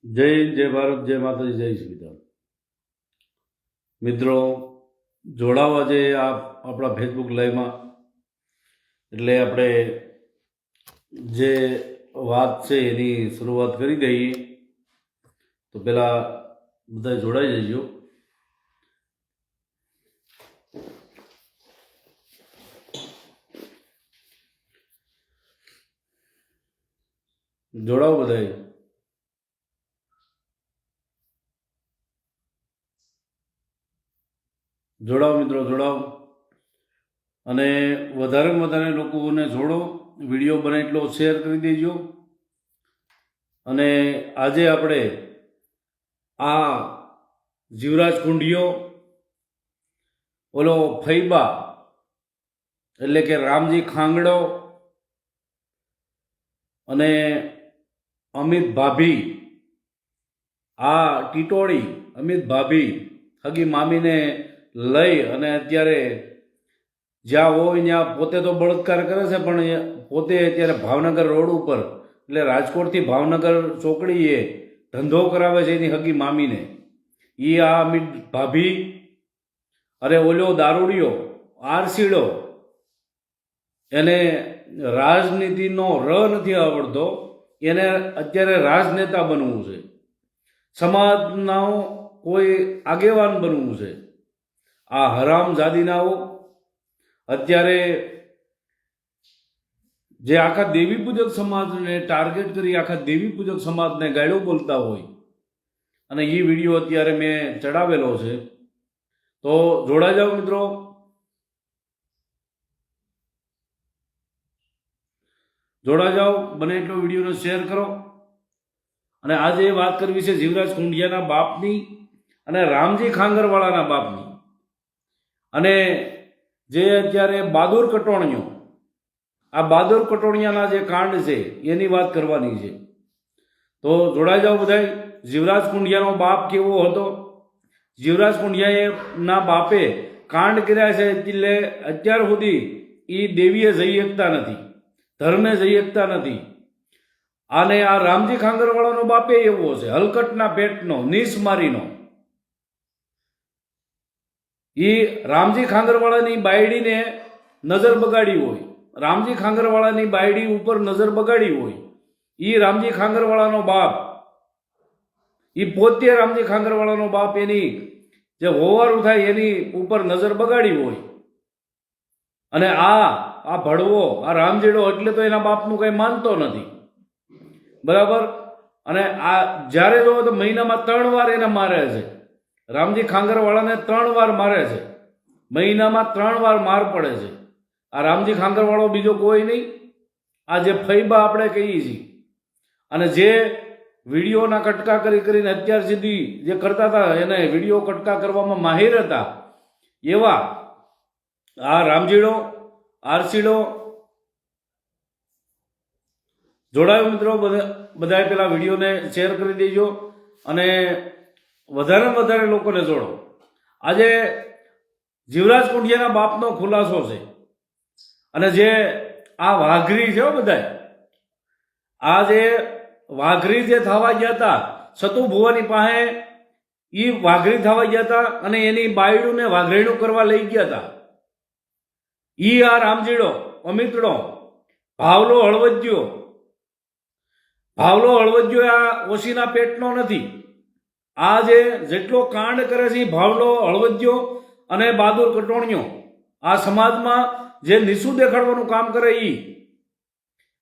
જય ભારત, જય માતાજી, જય શ્રી રામ. મિત્રો, જોડાવા જે આપણા ફેસબુક લાઈવમાં, એટલે આપણે જે વાત છે એની શરૂઆત કરી દઈએ. તો પહેલાં બધા જોડાઈ જજો. જોડાવો બધાય. જોડાવો મિત્રો, જોડાવો. અને વધારેમાં વધારે લોકોને જોડો. વિડીયો બને એટલો શેર કરી દેજો. અને આજે આપણે આ જીવરાજ કુંડિયો, ઓલો ફૈબા એટલે કે રામજી ખાંગડો અને અમિત ભાભી, આ ટીટોળી અમિત ભાભી હગી મામીને લઈ અને અત્યારે જ્યાં હોય ત્યાં પોતે તો બળાત્કાર કરે છે, પણ પોતે અત્યારે ભાવનગર રોડ ઉપર એટલે રાજકોટથી ભાવનગર ચોકડીએ ધંધો કરાવે છે એની હગી મામીને. એ આ અમિત ભાભી અરે ઓલો દારૂડિયો આરસીડો, એને રાજનીતિનો નથી આવડતો, એને અત્યારે રાજનેતા બનવું છે, સમાજનો કોઈ આગેવાન બનવું છે. આ હરામજાદીનાઓ અત્યારે જે આખા દેવી પૂજક સમાજને ટાર્ગેટ કરી આખા દેવી પૂજક સમાજને ગાળો બોલતા હોય, અને એ વિડીયો અત્યારે મેં ચડાવેલો છે. તો જોડા જાઓ મિત્રો. જોડા જાઓ, બને એટલો વિડીયોને શેર કરો. અને આજે વાત કરવી છે જીવરાજ કુંડિયાના બાપની અને રામજી ખાંગરવાળાના બાપની, અને જે અત્યારે બહાદુર કટોણીઓ, આ બહાદુર કટોણિયાના જે કાંડ છે એની વાત કરવાની છે. તો જોડાઈ જાઓ બધાય. જીવરાજ કુંડિયાનો બાપ કેવો હતો? જીવરાજ કુંડિયાના બાપે કાંડ કર્યા છે, એટલે અત્યાર સુધી એ દેવીએ જઈ શકતા નથી, ધર્મે જઈ શકતા નથી. અને આ રામજી ખાંગરવાળાનો બાપે એવો છે, હલકટના પેટનો, નિસમારીનો. એ રામજી ખાંગરવાળાની બાયડીને નજર બગાડી હોય, રામજી ખાંગરવાળાની બાયડી ઉપર નજર બગાડી હોય, એ રામજી ખાંગરવાળાનો બાપ, એ પોતે રામજી ખાંગરવાળાનો બાપ એની જે હોવારું થાય એની ઉપર નજર બગાડી હોય. અને આ ભડવો, આ રામજીડો એટલે તો એના બાપનું કંઈ માનતો નથી, બરાબર. અને આ જ્યારે જોવો તો મહિનામાં 3 વાર એને મારે છે. રામજી ખાંગરવાળાને 3 વાર મારે છે, મહિનામાં 3 વાર માર પડે છે. આ રામજી ખાંગરવાળો બીજો કોઈ નહીં, આ જે ફૈબા આપણે કહીએ છીએ, અને જે વિડીયોના કટકા કરીને અત્યાર સુધી જે કરતા હતા, એને વિડીયો કટકા કરવામાં માહિર હતા, એવા આ રામજીડો આરસીડો. જોડાયો મિત્રો, બધાએ પેલા વિડીયોને શેર કરી દેજો અને વધારે વધારે લોકોને જોડો. આજે જીવરાજ કુંડિયાના બાપનો ખુલાસો છે. અને જે આ વાઘરી છે બધાય, આ જે વાઘરી જે થવા ગયા હતા સતુ ભુવાની પાસે, એ વાઘરી થવા ગયા હતા અને એની બાયડુને વાઘરેણું કરવા લઈ ગયા હતા. ઈ આ રામજીડો અમિતડો ભાવલો હળવદિયો આ ઓશીના પેટનો નથી. આ જે જેટલો કાંડ કરે છે એ ભાવલો હળવદિયો અને બહાદુર કટોણીઓ, આ સમાજમાં જે નીચું દેખાડવાનું કામ કરે એ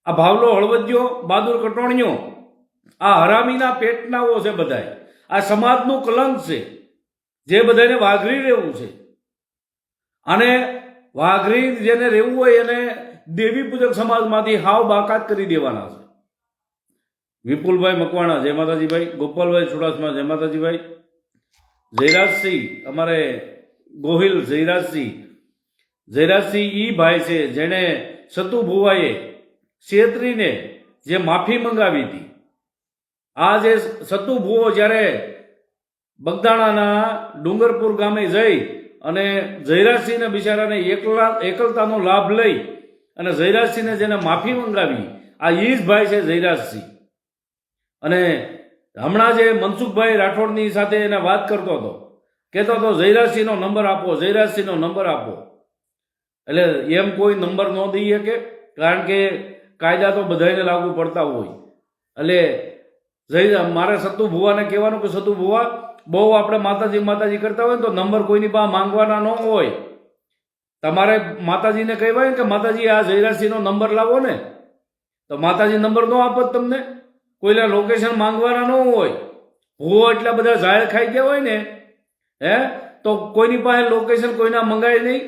આ ભાવલો હળવદિયો બહાદુર કટોણીઓ, આ હરામીના પેટનાઓ છે બધાય. આ સમાજનું કલંક છે, જે બધાને વાઘરી રહેવું છે. અને વાઘરી જેને રહેવું હોય એને દેવી પૂજક સમાજમાંથી હાવ બાકાત કરી દેવાના છે. વિપુલભાઈ મકવાણા જય માતાજીભાઈ, ગોપાલભાઈ ચુડાસમા જય માતાજીભાઈ, જયરાજસિંહ અમારે ગોહિલ જયરાજસિંહ ઈ ભાઈ છે જેણે સતુ ભુવાએ છેતરીને જે માફી મંગાવી હતી. આ જે સતુ ભુવો જ્યારે બગદાણાના ડુંગરપુર ગામે જઈ અને જયરાજસિંહને બિચારાને એકલતાનો લાભ લઈ અને જયરાજસિંહને જેને માફી મંગાવી, આ ઈ જ ભાઈ છે જયરાજસિંહ. અને હમણાં જે મનસુખભાઈ રાઠોડની સાથે એને વાત કરતો હતો, કહેતો હતો જયરાજસિંહનો નંબર આપો, જયરાજસિંહનો નંબર આપો. એટલે એમ કોઈ નંબર ન દઈએ કે, કારણ કે કાયદા તો બધાને લાગુ પડતા હોય. એટલે મારે સતુ ભુવાને કહેવાનું કે સતુ ભુવા, બહુ આપણે માતાજી કરતા હોય ને તો નંબર કોઈની પાસે માંગવાના ન હોય. તમારે માતાજીને કહેવાય કે માતાજી આ જયરાજસિંહનો નંબર લાવો ને, તો માતાજી નંબર ન આપત તમને. કોઈના લોકેશન માંગવાના ન હોય. ભૂવો એટલા બધા ઝાડ ખાઈ ગયા હોય ને, તો કોઈની પાસે લોકેશન કોઈના મંગાય નહીં,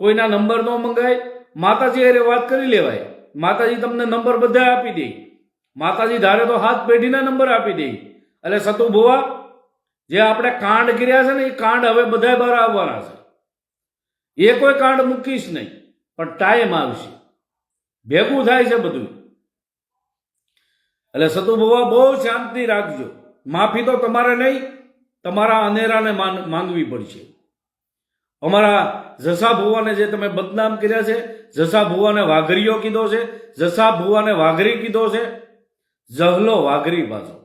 કોઈના નંબર ન મંગાય. માતાજી અરે વાત કરી લેવાય. માતાજી તમને નંબર બધા આપી દે. માતાજી ધારે તો 7 પેઢીના નંબર આપી દે. એટલે સતુ ભુવા, જે આપણે કાંડ કર્યા છે ને એ કાંડ હવે બધા બહાર આવવાના છે. એ કોઈ કાંડ મૂકીશ નહીં, પણ ટાઈમ આવશે, ભેગું થાય છે બધું. એટલે સતુ ભુવા બહુ શાંતિ રાખજો. માફી તો તમારે નહીં, તમારા અનેરાને માંગવી પડશે. અમારા જસા ભુવાને જે તમે બદનામ કર્યા છે, જસા ભુવાને વાઘરીઓ કીધો છે, જસા ભુવાને વાઘરી કીધો છે, જહલો વાઘરી પાછો.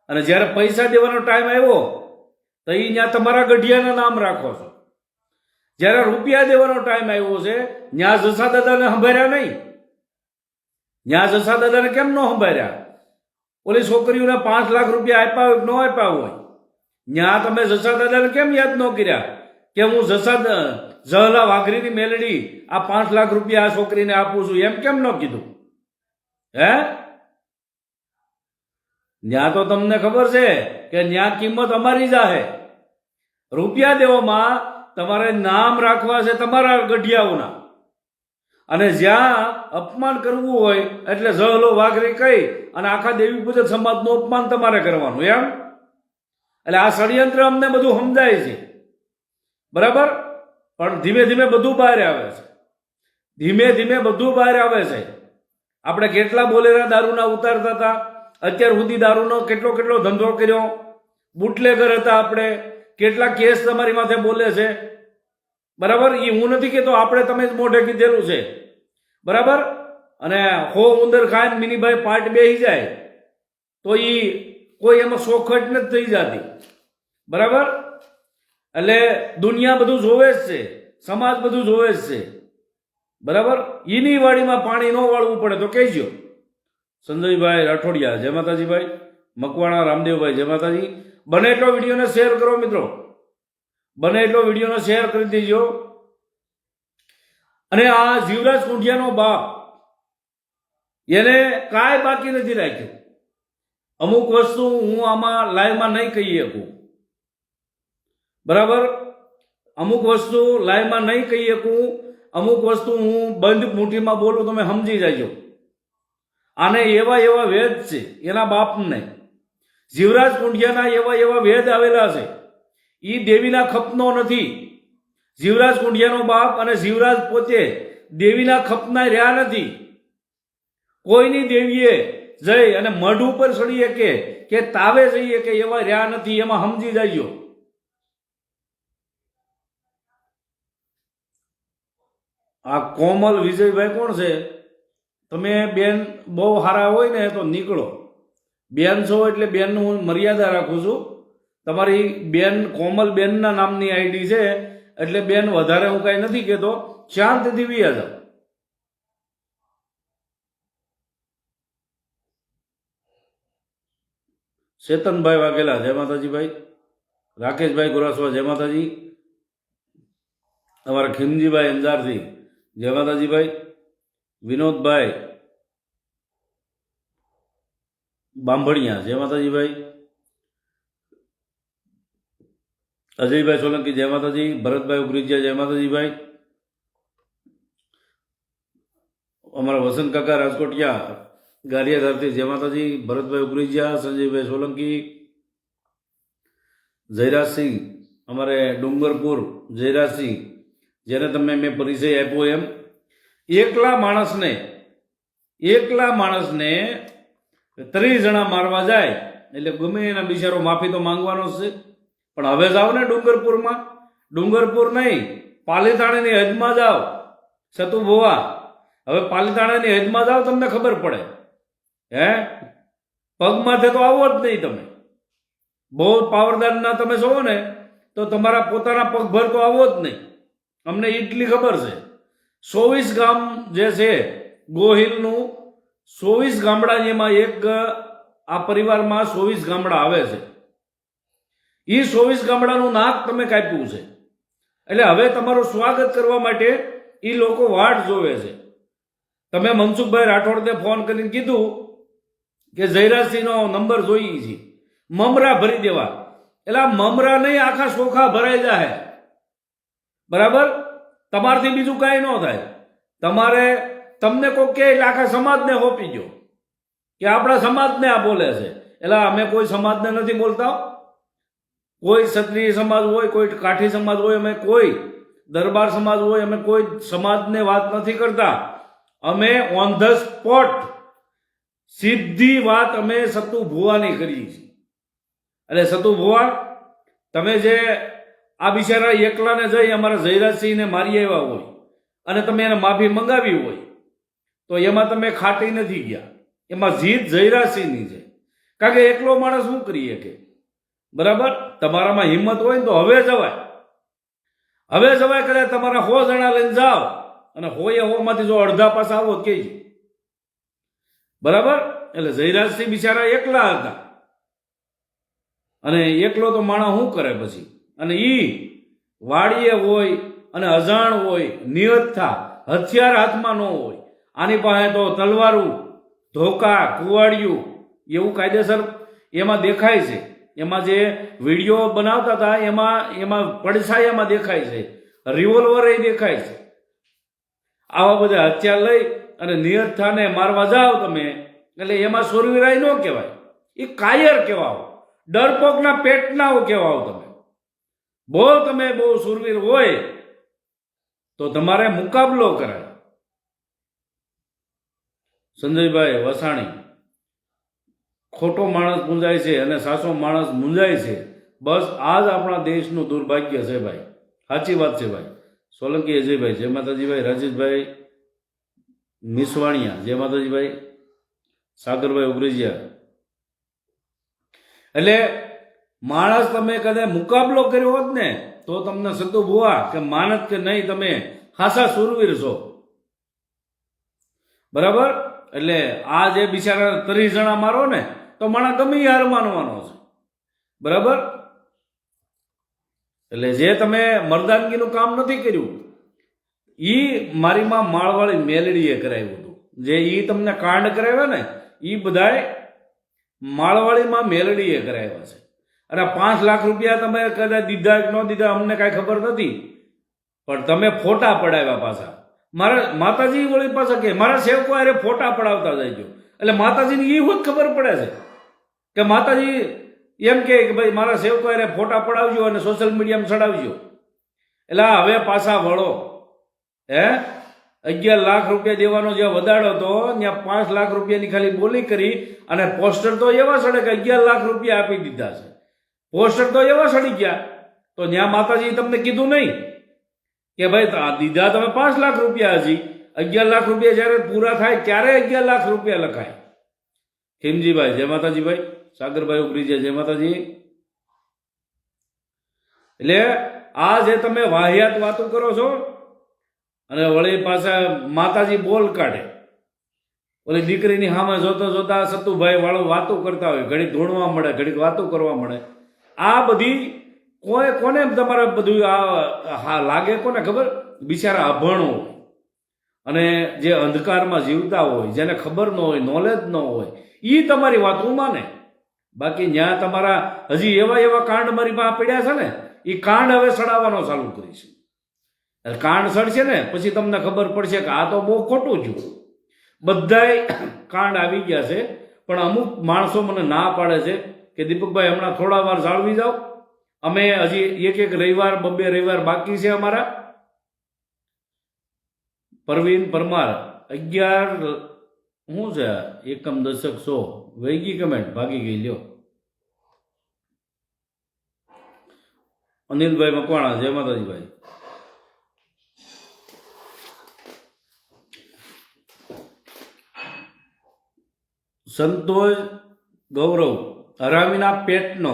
અને જ્યારે પૈસા દેવાનો ટાઈમ આવ્યો તો એ ત્યાં તમારા ગઢિયાના નામ રાખો છો. જ્યારે રૂપિયા દેવાનો ટાઈમ આવ્યો છે ત્યાં જસા દાદાને સંભાળ્યા નહીં. ત્યાં જસા દાદાને કેમ ન સંભાળ્યા? ઓલી છોકરીઓને 5 લાખ રૂપિયા આપ્યા હોય ન આપ્યા હોય, ત્યાં તમે જસા દાદાને કેમ યાદ ન કર્યા કે હું જહલા વાઘરીની મેલડી આ 5 લાખ રૂપિયા આ છોકરીને આપું છું, એમ કેમ ન કીધું? ત્યાં તો તમને ખબર છે કે ત્યાં કિંમત અમારી જ છે. રૂપિયા દેવામાં તમારે નામ રાખવા છે તમારા ગઢિયાઓના, અને જ્યાં અપમાન કરવું હોય એટલે જહલો વાઘરી કહી અને આખા દેવી પૂજક સમાજનું અપમાન તમારે કરવાનું એમ. એટલે આ ષડયંત્ર અમને બધું સમજાય છે, બરાબર. પણ ધીમે ધીમે બધું બહાર આવે છે, ધીમે ધીમે બધું બહાર આવે છે. આપણે કેટલા બોલેરા દારૂના ઉતારતા હતા, અત્યાર સુધી દારૂનો કેટલો ધંધો કર્યો, બુટલેગર હતા આપણે, કેટલા કેસ તમારી માથે બોલે છે, બરાબર. એ હું નથી કહેતો, આપણે તમે જ મોઢે કીધેલું છે, બરાબર. અને હો ઉંદર ખાઈને મિનીભાઈ પાર્ટ બેસી જાય તો એ કોઈ એમાં સોખટ નથી થઈ જતી, બરાબર. એટલે દુનિયા બધું જોવે જ છે, સમાજ બધું જોવે જ છે, બરાબર. એની વાડીમાં પાણી ન વાળવું પડે તો કહેજો. સંજયભાઈ રાઠોડિયા, જય માતાજી ભાઈ. મકવાણા રામદેવભાઈ, જય માતાજી. બને એટલો વિડીયોને શેર કરો મિત્રો, બને એટલો વિડીયોને શેર કરી દેજો. અને આ જીવરાજ કુંડિયાનો બાપ, એને કાંઈ બાકી નથી રાખ્યું. અમુક વસ્તુ હું આમાં લાઈવમાં નહીં કહી શકું, બરાબર. અમુક વસ્તુ લાઈવમાં નહીં કહી શકું, અમુક વસ્તુ હું બંધ મુઠ્ઠીમાં બોલું, તમે સમજી જાજો. આને એવા વેદ છે એના બાપને, જીવરાજ કુંડિયાના એવા વેદ આવેલા છે. એ દેવીના ખપનો નથી. જીવરાજ કુંડિયાનો બાપ અને જીવરાજ પોતે દેવીના ખપના રહ્યા નથી. કોઈની દેવીએ જઈ અને મઢ ઉપર ચડી શકે કે તાવે જઈએ કે એવા રહ્યા નથી, એમાં સમજી જાજો. આ કોમલ વિજયભાઈ કોણ છે? તમે બેન બહુ સારા હોય ને તો નીકળો. બેન છો એટલે બેનનું હું મર્યાદા રાખું છું. તમારી બેન કોમલ બેનના નામની આઈડી છે એટલે બેન વધારે હું કાંઈ નથી કહેતો, શાંતિથી વિયા જાઓ. ચેતનભાઈ વાઘેલા, જય માતાજી ભાઈ. રાકેશભાઈ ગોરાસવા, જય માતાજી. અમારા ખીમજીભાઈ અંજારથી, જય માતાજી ભાઈ. વિનોદભાઈ બાંભણિયા, જય માતાજી ભાઈ. અજયભાઈ સોલંકી, જય માતાજી. ભરતભાઈ ઉગરીજીયા, જય માતાજી ભાઈ. અમારા વસંત કાકા રાજકોટિયા ગારિયાધારથી, જય માતાજી. ભરતભાઈ ઉગરીજીયા, સંજયભાઈ સોલંકી, જયરાજસિંહ અમારે ડુંગરપુર, જયરાજસિંહ, જેને તમે મેં પરિચય આપ્યો એમ. એકલા માણસને 30 જણા મારવા જાય એટલે ગમે એના બિચારો માફી તો માંગવાનો જ છે. પણ હવે જાઓ ને ડુંગરપુરમાં, ડુંગરપુર નહીં પાલીતાણાની હદમાં જાઓ સતુ ભુવા. હવે પાલીતાણાની હદમાં જાઓ, તમને ખબર પડે. પગમાંથી તો આવો જ નહીં તમે. બહુ પાવરદારના તમે છો ને તો તમારા પોતાના પગભર તો આવો જ નહીં. અમને એટલી ખબર છે. 24 ગામ જે છે ગોહિલનું 24 ગામડા, એમાં એક આ પરિવારમાં 24 ગામડા આવે છે. એ 24 ગામડાનું નાક તમે કાપ્યું છે. એટલે હવે તમારું સ્વાગત કરવા માટે એ લોકો વાટ જોવે છે. તમે મનસુખભાઈ રાઠોડને ફોન કરીને કીધું કે જયરાજસિંહનો નંબર જોઈએ છે, મમરા ભરી દેવા. એટલે મમરા નહીં, આખા સોખા ભરાઈ જાય. બરાબર? તમારથી બીજું કાંઈ ન થાય. તમને કોઈ કે એટલે આખા સમાજને હોપી ગયો કે આપણા સમાજને આ બોલે છે. એટલે અમે કોઈ સમાજને નથી બોલતા. કોઈ ક્ષત્રિય સમાજ હોય, કોઈ કાઠી સમાજ હોય, અમે કોઈ દરબાર સમાજ હોય, અમે કોઈ સમાજને વાત નથી કરતા. અમે ઓન ધ સ્પોટ સીધી વાત અમે સતુ ભુવાની કરીએ છીએ. એટલે સતુ ભુવા, તમે જે આ બિચારા એકલાને જઈ અમારા જયરાજસિંહને મારી આવ્યા હોય અને તમે એને માફી મંગાવી હોય તો એમાં તમે ખાટી નથી ગયા. એમાં જીત જયરાજસિંહની છે. કારણ કે એકલો માણસ શું કરીએ કે, બરાબર? તમારામાં હિંમત હોય ને તો હવે જવાય. કદાચ તમારા 100 જણા લઈને જાઓ અને 100 માંથી જો અડધા પાછા આવો કે, બરાબર? એટલે જયરાજસિંહ બિચારા એકલા હતા અને એકલો તો માણસ શું કરે પછી? અને ઈ વાડીએ હોય અને અજાણ હોય, નિયતથા, હથિયાર હાથમાં ન હોય. આની પાસે તો તલવારું, ધોકા, કુવાડિયું એવું કાયદેસર એમાં દેખાય છે. એમાં જે વિડીયો બનાવતા હતા એમાં પડછાયામાં દેખાય છે. રિવોલ્વર એ દેખાય છે. આવા બધા હથિયાર લઈ અને નિયતથાને મારવા જાઓ તમે, એટલે એમાં શૂરવીરાઈ ન કહેવાય, એ કાયર કહેવાઓ, ડરપોકના પેટના કહેવાઓ તમે. તમે બહુ શૂરવીર હોય તો તમારે મુકાબલો કરાય. સંજયભાઈ વસાણી, ખોટો માણસ મૂંઝાય છે અને સાચો માણસ મૂંઝાય છે. બસ આ જ આપણા દેશનું દુર્ભાગ્ય છે ભાઈ. સાચી વાત છે ભાઈ. સોલંકી અજયભાઈ, જય માતાજીભાઈ. રાજેશભાઈ મિસવાણિયા, જય માતાજીભાઈ. સાગરભાઈ ઉગરેજિયા. એટલે માણસ તમે કદાચ મુકાબલો કર્યો હોત ને તો તમને સતુ ભુવા કે માનત કે નહીં તમે ખાસા સુરવીર છો. બરાબર? એટલે આ જે બિચારા 30 જણા મારો ને તો માણસ ગમે હાર માનવાનો છે. બરાબર? એટલે જે તમે મર્દાનગીનું કામ નથી કર્યું, ઈ મારી માં માળવાળી મેલડીએ કરાવ્યું હતું. જે ઈ તમને કાંડ કરાવ્યા ને ઈ બધાય માળવાળીમાં મેલડીએ કરાવ્યા છે. અને 5 લાખ રૂપિયા તમે કદાચ દીધા કે ન દીધા અમને કાંઈ ખબર નથી, પણ તમે ફોટા પડાવ્યા પાછા. મારા માતાજી વળી પાછા કે મારા સેવકો અરે ફોટા પડાવતા જઈજો. એટલે માતાજીને એ જ ખબર પડે છે કે માતાજી એમ કે ભાઈ મારા સેવકો અરે ફોટા પડાવજો અને સોશિયલ મીડિયામાં ચડાવજો. એટલે હવે પાછા વળો. 11 લાખ રૂપિયા દેવાનો જે વદાડો હતો ત્યાં 5 લાખ રૂપિયાની ખાલી બોલી કરી અને પોસ્ટર તો એવા સડે કે 11 લાખ રૂપિયા આપી દીધા છે. પોસ્ટર તો એવા સડી ગયા. તો ત્યાં માતાજી તમને કીધું નહીં કે ભાઈ દીધા તમે 5 લાખ રૂપિયા, હજી 11 લાખ રૂપિયા જ્યારે પૂરા થાય ત્યારે 11 લાખ રૂપિયા લખાય. ખીમજીભાઈ, જય માતાજીભાઈ. સાગરભાઈ ઉગરીજા, જય માતાજી. એટલે આ જે તમે વાહિયાત વાતો કરો છો અને વળી પાછા માતાજી બોલ કાઢે. ઓલી દીકરીની સામે જોતા સતુભાઈ વાળો વાતો કરતા હોય, ઘડીક ધૂણવા મળે, ઘડીક વાતો કરવા મળે. આ બધી કોને તમારે બધું આ લાગે કોને ખબર? બિચારા અભણો હોય અને જે અંધકારમાં જીવતા હોય, જેને ખબર ન હોય, નોલેજ ન હોય, એ તમારી વાતો માને. બાકી ત્યાં તમારા હજી એવા કાંડ મારી પાસે પડ્યા છે ને, એ કાંડ હવે સડાવવાનો ચાલુ કરીશું. કાંડ સડશે ને પછી તમને ખબર પડશે કે આ તો બહુ ખોટું થયું. બધાય કાંડ આવી ગયા છે, પણ અમુક માણસો મને ના પાડે છે કે દીપકભાઈ હમણાં થોડા વાર જાળવી જાઓ, અમે હજી એક રવિવાર 2 રવિવાર બાકી છે અમારા. પરવીન પરમાર 11 શું છે એકમ દશક 100 વૈગી કમેન્ટ ભાગી ગઈ લ્યો. અનિલભાઈ મકવાણા, જય માતાજીભાઈ. સંતોષ ગૌરવ હરામીના પેટનો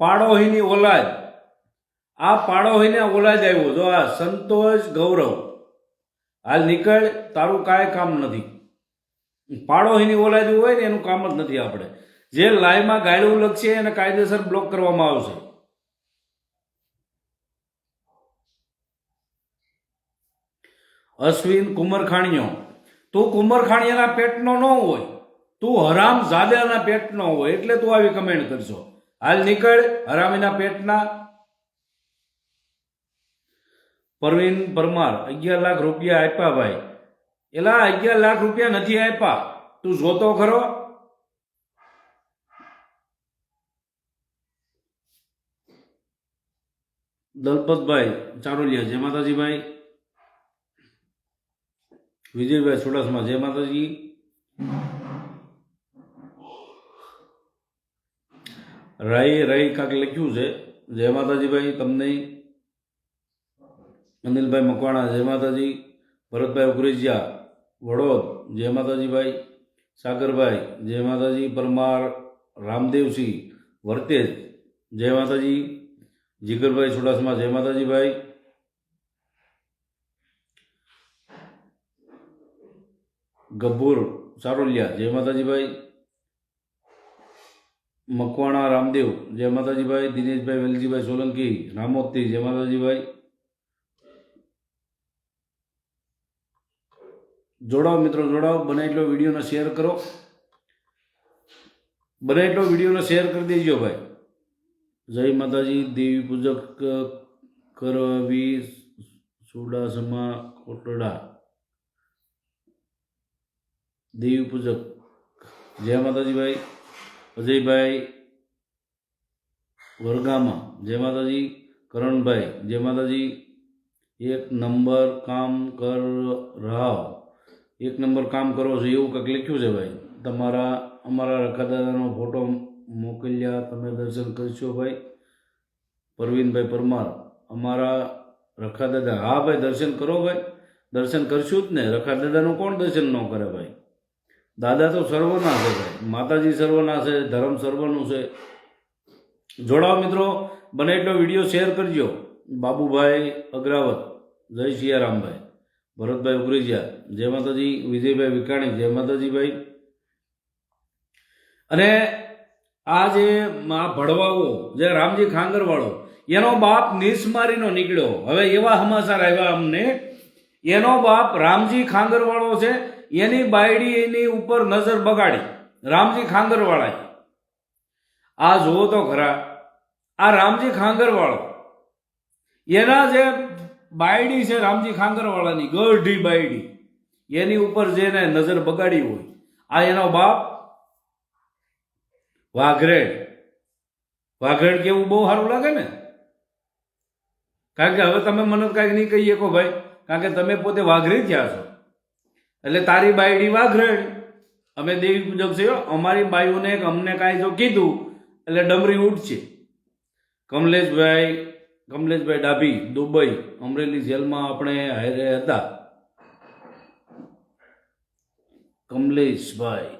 પાડોહીની ઓલાદ, આ પાડોહીને ઓલાદ આવ્યો જો આ સંતોષ ગૌરવ, હાલ નીકળ, તારું કાંઈ કામ નથી. પાડોહીની ઓલાદ હોય ને એનું કામ જ નથી. આપણે જે લાઈવમાં ગાયડું લખશે એને કાયદેસર બ્લોક કરવામાં આવશે. અશ્વિન કુમરખાણીયો, તું કુમરખાણીયાના પેટનો ન હોય, તું હરામ જાદાના પેટનો હોય એટલે તું આવી કમેન્ટ કરશો. હાલ નીકળ હરામીના પેટના. પરવીન પરમાર, 11 લાખ રૂપિયા આપ્યા ભાઈ. એલા 11 લાખ રૂપિયા નથી આપ્યા, તું જોતો ખરો. દલપતભાઈ ચારોલિયા, જય માતાજી ભાઈ. વિજયભાઈ ચુડાસમા, જય માતાજી. રાઈ કાંક લખ્યું છે, જય માતાજી ભાઈ તમને. અનિલભાઈ મકવાણા, જય માતાજી. ભરતભાઈ ઉકરેજિયા વડોદ, જય માતાજી ભાઈ. સાગરભાઈ, જય માતાજી. પરમાર રામદેવસિંહ વર્તેજ, જય માતાજી. જીગરભાઈ ચુડાસમા, જય માતાજી ભાઈ. ગબ્બુર સારોલિયા, જય માતાજી ભાઈ. મકવાણા રામદેવ, જય માતાજી ભાઈ. દિનેશભાઈ વેલજીભાઈ સોલંકી રામોદથી, જય માતાજી ભાઈ. જોડાઓ મિત્રો, જોડાઓ. બને એટલો વિડીયોને શેર કરો, બને એટલો વિડીયોને શેર કરી દેજો ભાઈ. જય માતાજી. દેવી પૂજક કરવી ચુડાસમા કોટડા, દેવી પૂજક, જય માતાજી ભાઈ. અજયભાઈ વરગામા, જય માતાજી. કરણભાઈ, જય માતાજી. એક નંબર કામ કર રહા, એક નંબર કામ કરો છો એવું કંઈક લખ્યું છે ભાઈ. અમારા રખાદાદાનો ફોટો મોકલ્યા, તમે દર્શન કરશો ભાઈ. પરવીનભાઈ પરમાર, અમારા રખાદાદા, હા ભાઈ દર્શન કરો ભાઈ, દર્શન કરશું જ ને. રખાદાદાનું કોણ દર્શન ન કરે ભાઈ. દાદા તો સર્વના છે ભાઈ, માતાજી સર્વના છે, ધર્મ સર્વનું છે. જોડાઓ મિત્રો, બને એટલો વિડીયો શેર કરજો. બાબુભાઈ અગ્રાવત, જય સિયારામભાઈ. ભરતભાઈ ઉગરેજિયા, જય માતાજી. વિજયભાઈ વિકાણી, જય માતાજી ભાઈ. અને આ જે ભડવાઓ, જે રામજી ખાંગરવાળો, એનો બાપ નિસમારીનો નીકળ્યો. હવે એવા સમાચાર આવ્યા અમને, એનો બાપ રામજી ખાંગરવાળો છે, એની બાયડી એની ઉપર નજર બગાડી રામજી ખાંગરવાળાએ. આ જુઓ તો ખરા, આ રામજી ખાંગરવાળો, એના જે બાયડી છે રામજી ખાંગરવાળાની ગઢી બાયડી, એની ઉપર જેને નજર બગાડી હોય, આ એનો બાપ વાઘરેડ. વાઘરેડ કેવું બહુ સારું લાગે ને, કારણ કે હવે તમે મને કાંઈક નહીં કહી શકો ભાઈ, કારણ કે તમે પોતે વાઘરી થયા છો. એટલે તારી બાયડી વાઘરેડ, અમે દેવી પૂજક છે, અમારી બાયુને અમને કાંઈ જો કીધું એટલે ડમરી ઉઠશે. કમલેશભાઈ ડાભી, દુબઈ, અમરેલી જેલમાં આપણે હારે હતા. કમલેશભાઈ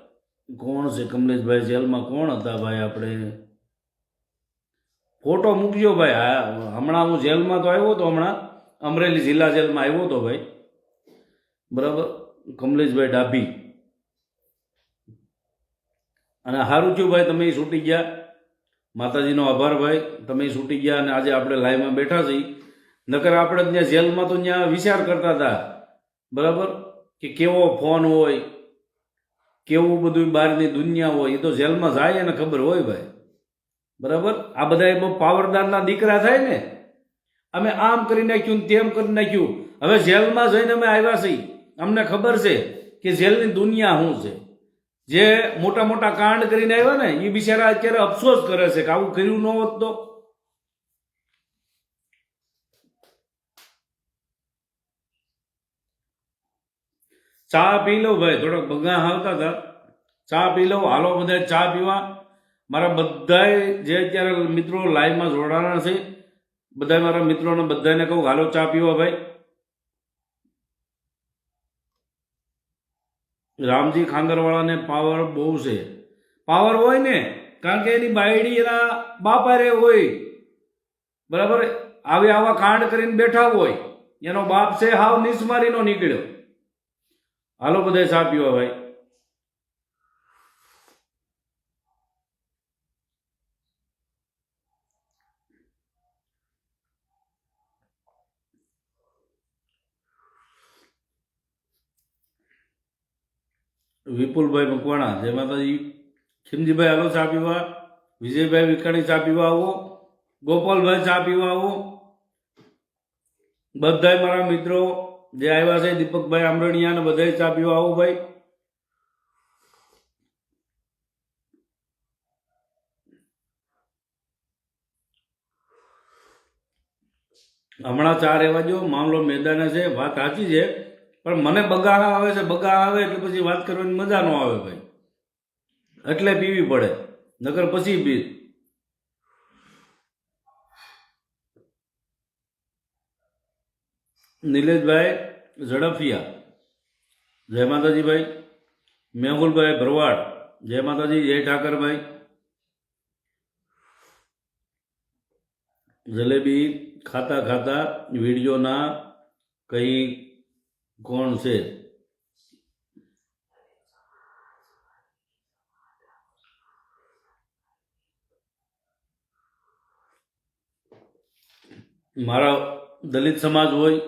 કોણ છે? કમલેશભાઈ જેલમાં કોણ હતા ભાઈ? આપણે ફોટો મૂકજો ભાઈ. હા, હમણાં હું જેલમાં તો આવ્યો હતો, હમણાં અમરેલી જિલ્લા જેલમાં આવ્યો હતો ભાઈ, બરાબર. કમલેશભાઈ ડાભી, અને સારું થયું ભાઈ તમે છૂટી ગયા. માતાજીનો આભાર ભાઈ, તમે છૂટી ગયા અને આજે આપણે લાઈવમાં બેઠા છીએ. નકર આપણે ત્યાં જેલમાં તો ત્યાં વિચાર કરતા હતા, બરાબર, કે કેવો ફોન હોય, કેવું બધું બહારની દુનિયા હોય, એ તો જેલમાં જાય એને ખબર હોય ભાઈ, બરાબર. આ બધા બહુ પાવરદારના દીકરા થાય ને, અમે આમ કરી નાખ્યું તેમ કરી નાખ્યું. હવે જેલમાં જઈને અમે આવ્યા છીએ, અમને ખબર છે કે જેલની દુનિયા શું છે. જે મોટા મોટા કાંડ કરીને આવ્યા ને એ બિચારા અત્યારે અફસોસ કરે છે કે આવું કર્યું ન હોત તો. ચા પી લો ભાઈ, થોડોક બગા આવતા હતા, ચા પી લો. હાલો બધા ચા પીવા. મારા બધા જે અત્યારે મિત્રો લાઈવમાં જોડાણા છે, બધા મારા મિત્રોને બધાને કહું હાલો ચા પીવા ભાઈ. રામજી ખાંગરવાળાને પાવર બહુ છે, પાવર હોય ને, કારણ કે એની બાયડી એના બાપ હારે હોય, બરાબર, આવા કાંડ કરીને બેઠા હોય, એનો બાપ છે હાવ નિસ્મારીનો નીકળ્યો. હાલો બધા ચા પીવા ભાઈ. વિપુલભાઈ મકવાણા, જય માતાજી. ખીમજીભાઈ હાલો ચા પીવા. વિજયભાઈ વિકાણી ચા પીવા આવો. ગોપાલભાઈ ચા પીવા આવો. બધાય મારા મિત્રો જે આવ્યા છે, દીપકભાઈ આમરણિયા ને બધાય ચા પીવા આવો ભાઈ. હમણાં ચા રહેવા દો, મામલો મેદાને છે, વાત સાચી છે, પણ મને બગાડા આવે છે. બગા આવે એટલે પછી વાત કરવાની મજા ન આવે ભાઈ, એટલે પીવી પડે, નકર પછી પી. નિલેશભાઈ ઝડફિયા, જય માતાજી ભાઈ. મેહુલભાઈ ભરવાડ, જય માતાજી. જય ઠાકરભાઈ. જલેબી ખાતા ખાતા વિડીયોના કઈ કોણ છે? મારા દલિત સમાજ હોય,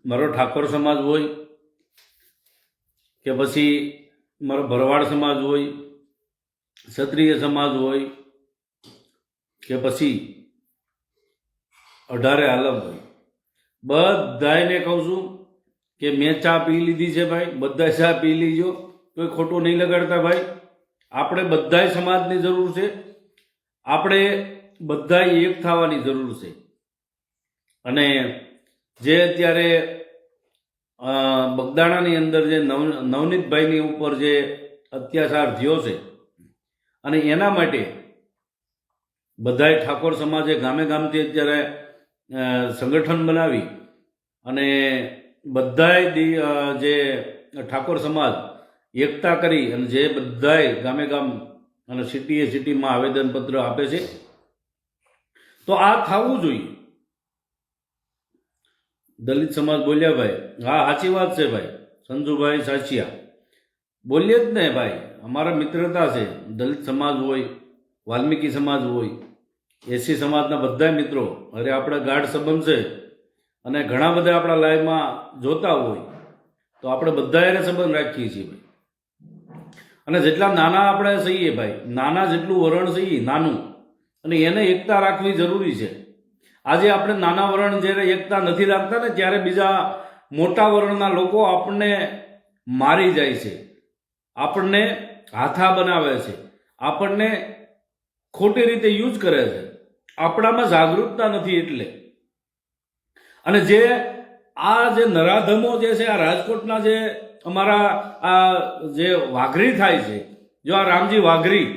મારો ઠાકોર સમાજ હોય, કે પછી મારો ભરવાડ સમાજ હોય, ક્ષત્રિય સમાજ હોય, કે પછી 18 આલમ હોય, બધાને કહું છું કે મેં ચા પી લીધી છે ભાઈ. બધા ચા પી લીજો, કોઈ ખોટું નહીં લગાડતા ભાઈ. આપણે બધાય સમાજની જરૂર છે, આપણે બધાય એક થવાની જરૂર છે. અને જે અત્યારે બગદાણાની અંદર જે નવનીતભાઈની ઉપર જે અત્યાચાર થયો છે, અને એના માટે બધાય ઠાકોર સમાજે ગામે ગામથી અત્યારે સંગઠન બનાવી અને બધાય જે ઠાકોર સમાજ એકતા કરી અને જે બધાય ગામે ગામ અને સિટીમાં આવેદનપત્ર આપે છે. તો આ થવું જોઈએ. દલિત સમાજ બોલ્યા ભાઈ, હા સાચી વાત છે ભાઈ. સંજુભાઈ સાચિયા બોલીએ જ ને ભાઈ, અમારા મિત્રતા છે. દલિત સમાજ હોય, વાલ્મીકી સમાજ હોય, એસી સમાજના બધા મિત્રો, અરે આપણે ગાઢ સંબંધ છે. અને ઘણા બધા આપણા લાઈવમાં જોતા હોય તો આપણે બધા એને સંબંધ રાખીએ છીએ ભાઈ. અને જેટલા નાના આપણે છીએ ભાઈ, નાના જેટલું વરણ છીએ નાનું, અને એને એકતા રાખવી જરૂરી છે. આજે આપણે નાના વરણ જ્યારે એકતા નથી રાખતા ને, ત્યારે બીજા મોટા વરણના લોકો આપણને મારી જાય છે, આપણને હાથા બનાવે છે, આપણને ખોટી રીતે યુઝ કરે છે. આપણામાં જાગૃતતા નથી એટલે. અને જે આ જે નરાધમો જે છે, આ રાજકોટના જે અમારા આ જે વાઘરી થાય છે, જો આ રામજી વાઘરી,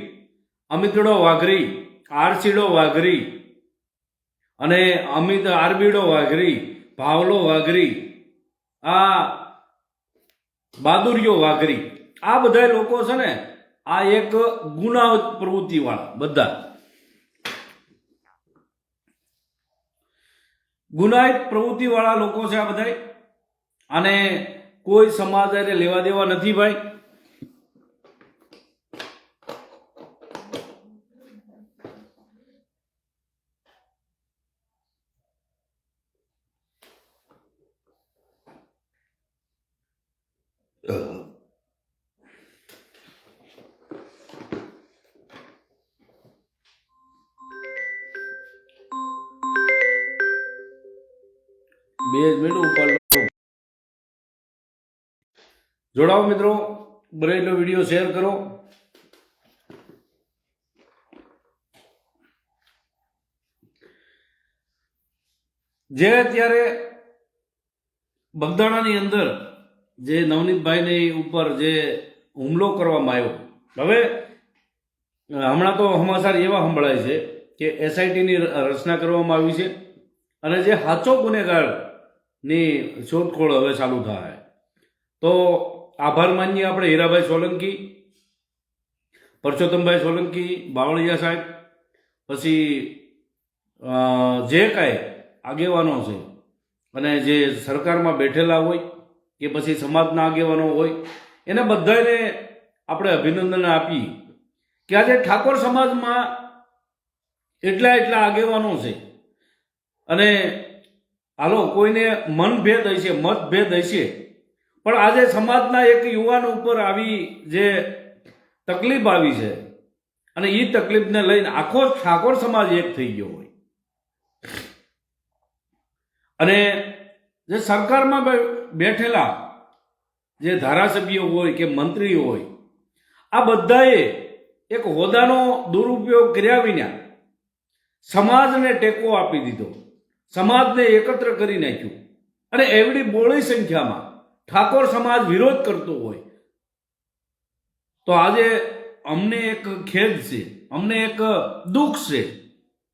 અમિતડો વાઘરી, આરસીડો વાઘરી, અને અમિત આરબીડો વાઘરી, ભાવલો વાઘરી, આ બહાદુરીઓ વાઘરી, આ બધા લોકો છે ને, આ એક ગુનાહિત પ્રવૃત્તિ વાળા, બધા ગુનાહિત પ્રવૃત્તિ વાળા લોકો છે આ બધા. અને કોઈ સમાજ લેવા દેવા નથી ભાઈ. બે મિનિટ ઉપર જોડાઓ મિત્રો, બનેલો વિડીયો શેર કરો. જે અત્યારે બગદાણાની અંદર જે નવનીતભાઈની ઉપર જે હુમલો કરવામાં આવ્યો, હવે હમણાં તો સમાચાર એવા સંભળાય છે કે એસઆઈટીની રચના કરવામાં આવી છે, અને જે સાચો ગુનેગારની શોધખોળ હવે ચાલુ થાય. તો આભાર માનીએ આપણે હીરાભાઈ સોલંકી, પરસોત્તમભાઈ સોલંકી, બાવળિયા સાહેબ, પછી જે કાંઈ આગેવાનો છે અને જે સરકારમાં બેઠેલા હોય કે પછી સમાજના આગેવાનો હોય એને બધાને આપણે અભિનંદન આપી કે આજે ઠાકોર સમાજમાં એટલા આગેવાનો છે અને હાલો કોઈને મનભેદ હશે, મતભેદ હશે, પણ આજે સમાજના એક યુવાન ઉપર આવી જે તકલીફ આવી છે અને એ તકલીફને લઈને આખો ઠાકોર સમાજ એક થઈ ગયો હોય અને જે સરકારમાં બેઠેલા જે ધારાસભ્યો હોય કે મંત્રી હોય આ બધાએ એક હોદ્દાનો દુરુપયોગ કર્યા વિના સમાજને ટેકો આપી દીધો, સમાજને એકત્ર કરી નાખ્યું અને એવડી બોળી સંખ્યામાં ઠાકોર સમાજ વિરોધ કરતો હોય તો આજે અમને એક ખેદ છે, અમને એક દુઃખ છે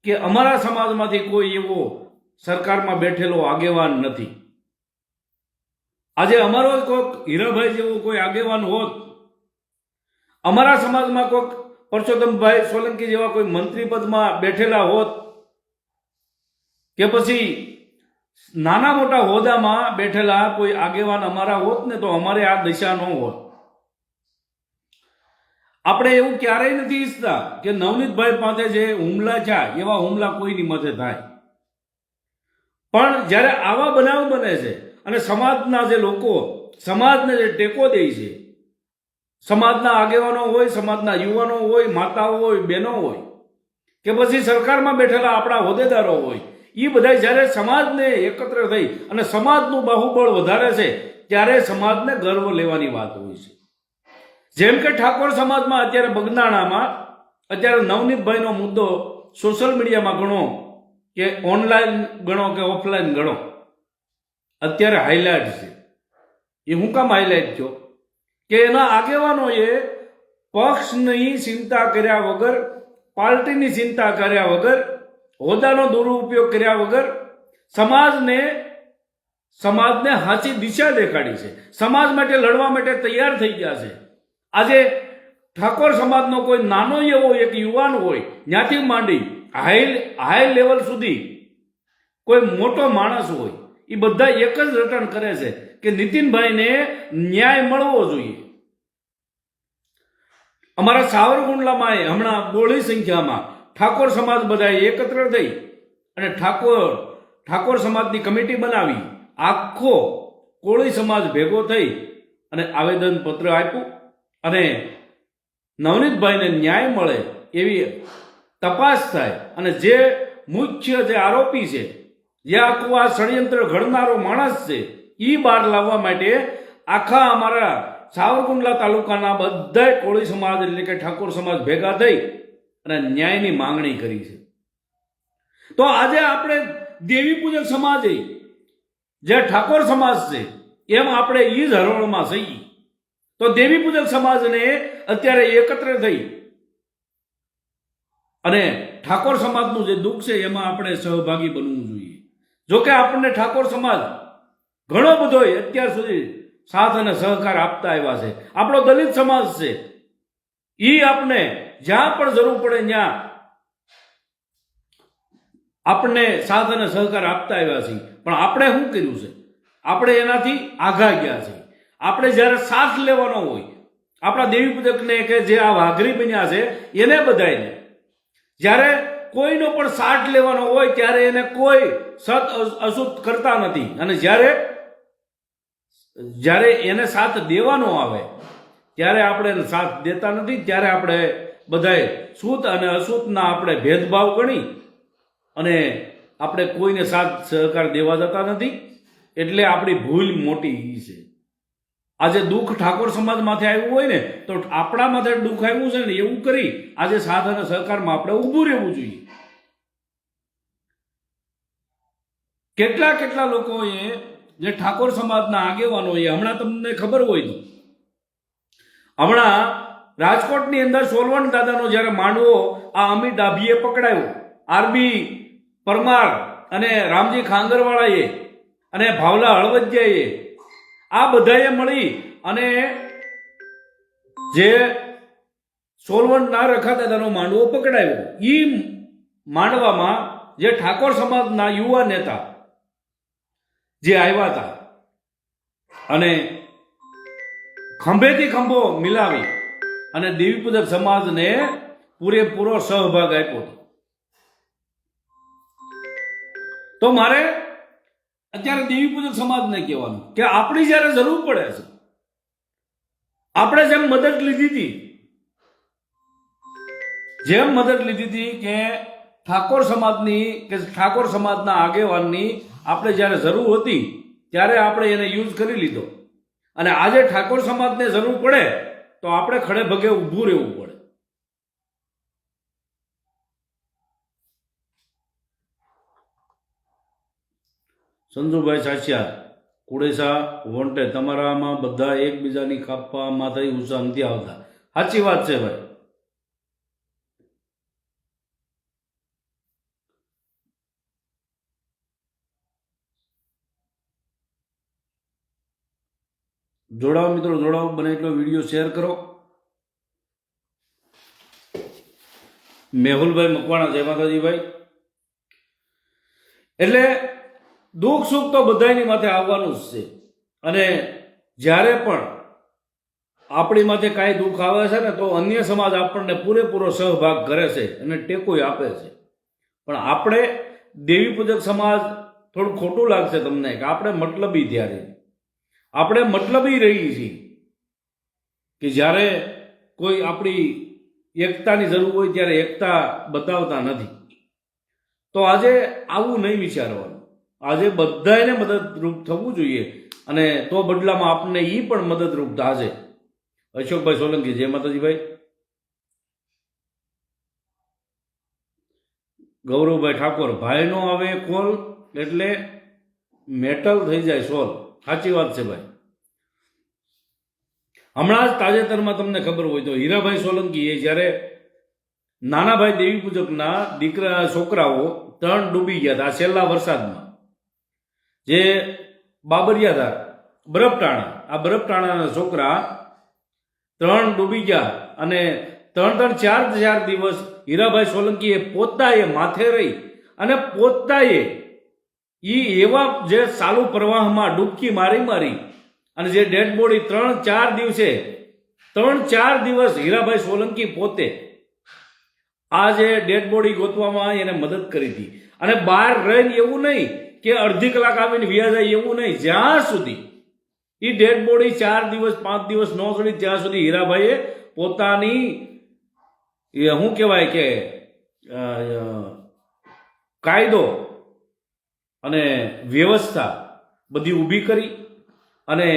કે અમારા સમાજમાંથી કોઈ એવો સરકારમાં બેઠેલો આગેવાન નથી. આજે અમારો કોઈક હીરાભાઈ જેવો કોઈ આગેવાન હોત, અમારા સમાજમાં કોઈક પરસોત્તમભાઈ સોલંકી જેવા કોઈ મંત્રી પદમાં બેઠેલા હોત કે પછી નાના મોટા હોદ્દામાં બેઠેલા કોઈ આગેવાન અમારા હોત ને તો અમારે આ દશા ન હોત. આપણે એવું ક્યારેય નથી ઈચ્છતા કે નવનીતભાઈ પાસે જે હુમલા છે એવા હુમલા કોઈની માથે થાય, પણ જ્યારે આવા બનાવ બને છે અને સમાજના જે લોકો સમાજને જે ટેકો દે છે, સમાજના આગેવાનો હોય, સમાજના યુવાનો હોય, માતાઓ હોય, બહેનો હોય કે પછી સરકારમાં બેઠેલા આપણા હોદ્દેદારો હોય, એ બધા જ્યારે સમાજને એકત્ર થઈ અને સમાજનું બાહુબળ વધારે છે ત્યારે સમાજને ગર્વ લેવાની વાત હોય છે. જેમ કે ઠાકોર સમાજમાં અત્યારે બગદાણામાં અત્યારે નવનીતભાઈનો મુદ્દો સોશિયલ મીડિયામાં ગણો કે ઓનલાઈન ગણો કે ઓફલાઈન ગણો અત્યારે હાઇલાઇટ છે. એ હું કામ હાઇલાઇટ થયો કે એના આગેવાનોએ પક્ષની ચિંતા કર્યા વગર, પાર્ટીની ચિંતા કર્યા વગર, હોદ્દાનો દુરુપયોગ કર્યા વગર સમાજને સાચી દિશા દેખાડી છે, સમાજ માટે લડવા માટે તૈયાર થઈ ગયા છે. આજે ઠાકોર સમાજનો કોઈ નાનો એવો એક યુવાન હોય ત્યાંથી માંડી હાઈ લેવલ સુધી કોઈ મોટો માણસ હોય, એ બધા એક જ રટણ કરે છે કે નીતિનભાઈને ન્યાય મળવો જોઈએ. અમારા સાવરકુંડલામાં હમણાં બોળી સંખ્યામાં ઠાકોર સમાજ બધા એકત્ર થઈ અને ઠાકોર સમાજની કમિટી બનાવી, આખો કોળી સમાજ ભેગો થઈ અને આવેદન પત્ર આપ્યું અને નવનીતભાઈને ન્યાય મળે એવી તપાસ થાય અને જે મુખ્ય જે આરોપી છે, જે આખું આ ષડયંત્ર ઘડનારો માણસ છે, એ બહાર લાવવા માટે આખા અમારા સાવરકુંડલા તાલુકાના બધા કોળી સમાજ એટલે કે ઠાકોર સમાજ ભેગા થઈ અને ન્યાયની માંગણી કરી છે. તો આજે આપણે દેવી પૂજક સમાજ જે ઠાકોર સમાજ છે એમ આપણે એ જ હરોળમાં છીએ. તો દેવી પૂજક સમાજને અત્યારે એકત્ર થઈ અને ઠાકોર સમાજનું જે દુઃખ છે એમાં આપણે સહભાગી બનવું જોઈએ. જોકે આપણને ઠાકોર સમાજ ઘણો બધો અત્યાર સુધી સાથ અને સહકાર આપતા આવ્યા છે. આપણો દલિત સમાજ છે, એ આપણે જ્યાં પણ જરૂર પડે ત્યાં આપણને સાથ અને સહકાર આપતા આવ્યા છે. પણ આપણે શું કર્યું છે? આપણે એનાથી આઘા ગયા છે. આપણે જ્યારે સાથ લેવાનો હોય આપણા દેવી પૂજકને કે જે આ વાઘરી બન્યા છે એને બધાને, જ્યારે કોઈનો પણ સાથ લેવાનો હોય ત્યારે એને કોઈ સત અસુત કરતા નથી અને જ્યારે એને સાથ દેવાનો આવે ત્યારે આપણે એને સાથ દેતા નથી. ત્યારે આપણે બધાએ સૂત અને અસૂતના આપણે ભેદભાવ ગણી અને આપણે કોઈને સાથ સહકાર દેવા જતા નથી. એટલે આપણી ભૂલ મોટી છે. આજે દુઃખ ઠાકોર સમાજ માથે આવ્યું હોય ને તો આપણા માથે દુઃખ આવ્યું છે ને એવું કરી આજે સાથ અને સહકારમાં આપણે ઊભું રહેવું જોઈએ. કેટલા લોકોએ જે ઠાકોર સમાજના આગેવાનોએ હમણાં તમને ખબર હોય તો હમણાં રાજકોટની અંદર સોલવણ દાદાનો જ્યારે માંડવો આ અમિત ડાભીએ પકડાયો, આરબી પરમાર અને રામજી ખાંગરવાળાએ અને ભાવલા હળવદિયાએ આ બધાએ મળી અને જે સોલવંટ ના રખાતા તેનો માંડવો પકડાયો. એ માંડવામાં જે ઠાકોર સમાજના યુવા નેતા જે આવ્યા હતા અને ખંભેથી ખંભો મિલાવી અને દેવી પૂજક સમાજને પૂરેપૂરો સહભાગ આપ્યો હતો. તો મારે અત્યારે દેવી પૂજક સમાજને કહેવાનું કે આપણી જ્યારે જરૂર પડે છે, આપણે જેમ મદદ લીધી હતી કે ઠાકોર સમાજના આગેવાનની આપણે જ્યારે જરૂર હતી ત્યારે આપણે એને યુઝ કરી લીધો, અને આજે ઠાકોર સમાજને જરૂર પડે તો આપણે ખડે ભગે ઊભું રહેવું પડે. સંજુભાઈ સાચિયા કુડેસા વોન્ટે, તમારામાં બધા એકબીજાની કાપવા માથે ઉત્સાહ નથી આવતા. સાચી વાત છે ભાઈ. જોડાઓ મિત્રો, જોડાઓ, બને એટલો વિડીયો શેર કરો. મેહુલભાઈ મકવાણા, જય માતાજી ભાઈ. એટલે દુઃખ સુખ તો બધાની માથે આવવાનું જ છે, અને જ્યારે પણ આપણી માથે કાંઈ દુઃખ આવે છે ને તો અન્ય સમાજ આપણને પૂરેપૂરો સહભાગ કરે છે અને ટેકોય આપે છે. પણ આપણે દેવી પૂજક સમાજ થોડું ખોટું લાગશે તમને કે આપણે મતલબી ત્યારે આપણે મતલબી રહી છીએ કે જ્યારે કોઈ આપણી એકતાની જરૂર હોય ત્યારે એકતા બતાવતા નથી. તો આજે આવું નહીં વિચારવાનું. આજે બધાને મદદરૂપ થવું જોઈએ, અને તો બદલામાં આપણને એ પણ મદદરૂપ થશે. અશોકભાઈ સોલંકી, જય માતાજી ભાઈ. ગૌરવભાઈ ઠાકોર, ભાઈનો આવે કોલ એટલે મેટલ થઈ જાય સોલ. સાચી વાત છે ભાઈ. હમણાં જ તાજેતરમાં તમને ખબર હોય તો હીરાભાઈ સોલંકી એ જ્યારે નાના ભાઈ દેવી પૂજકના છોકરાઓ 3 ડૂબી ગયા હતા છેલ્લા વરસાદમાં, જે બાબરિયાધાર બરફટાણા, આ બરફટાણાના છોકરા 3 ડૂબી ગયા, અને 3-4 દિવસ હીરાભાઈ સોલંકીએ પોતાએ માથે રહી અને પોતાએ એવા જે ચાલુ પ્રવાહમાં ડૂબકી મારી અને જે ડેડ બોડી 3-4 દિવસ હીરાભાઈ સોલંકી પોતે આ જે ડેડ બોડી ગોતવામાં એને મદદ કરી હતી. અને બહાર રહીને એવું નહીં કે અડધી કલાક આવીને વ્યા જાય, એવું નહીં. જ્યાં સુધી એ ડેડ બોડી 4 દિવસ 5 દિવસ ન ચડી ત્યાં સુધી હીરાભાઈએ પોતાની શું કહેવાય કે કાયદો અને વ્યવસ્થા બધી ઊભી કરી, અને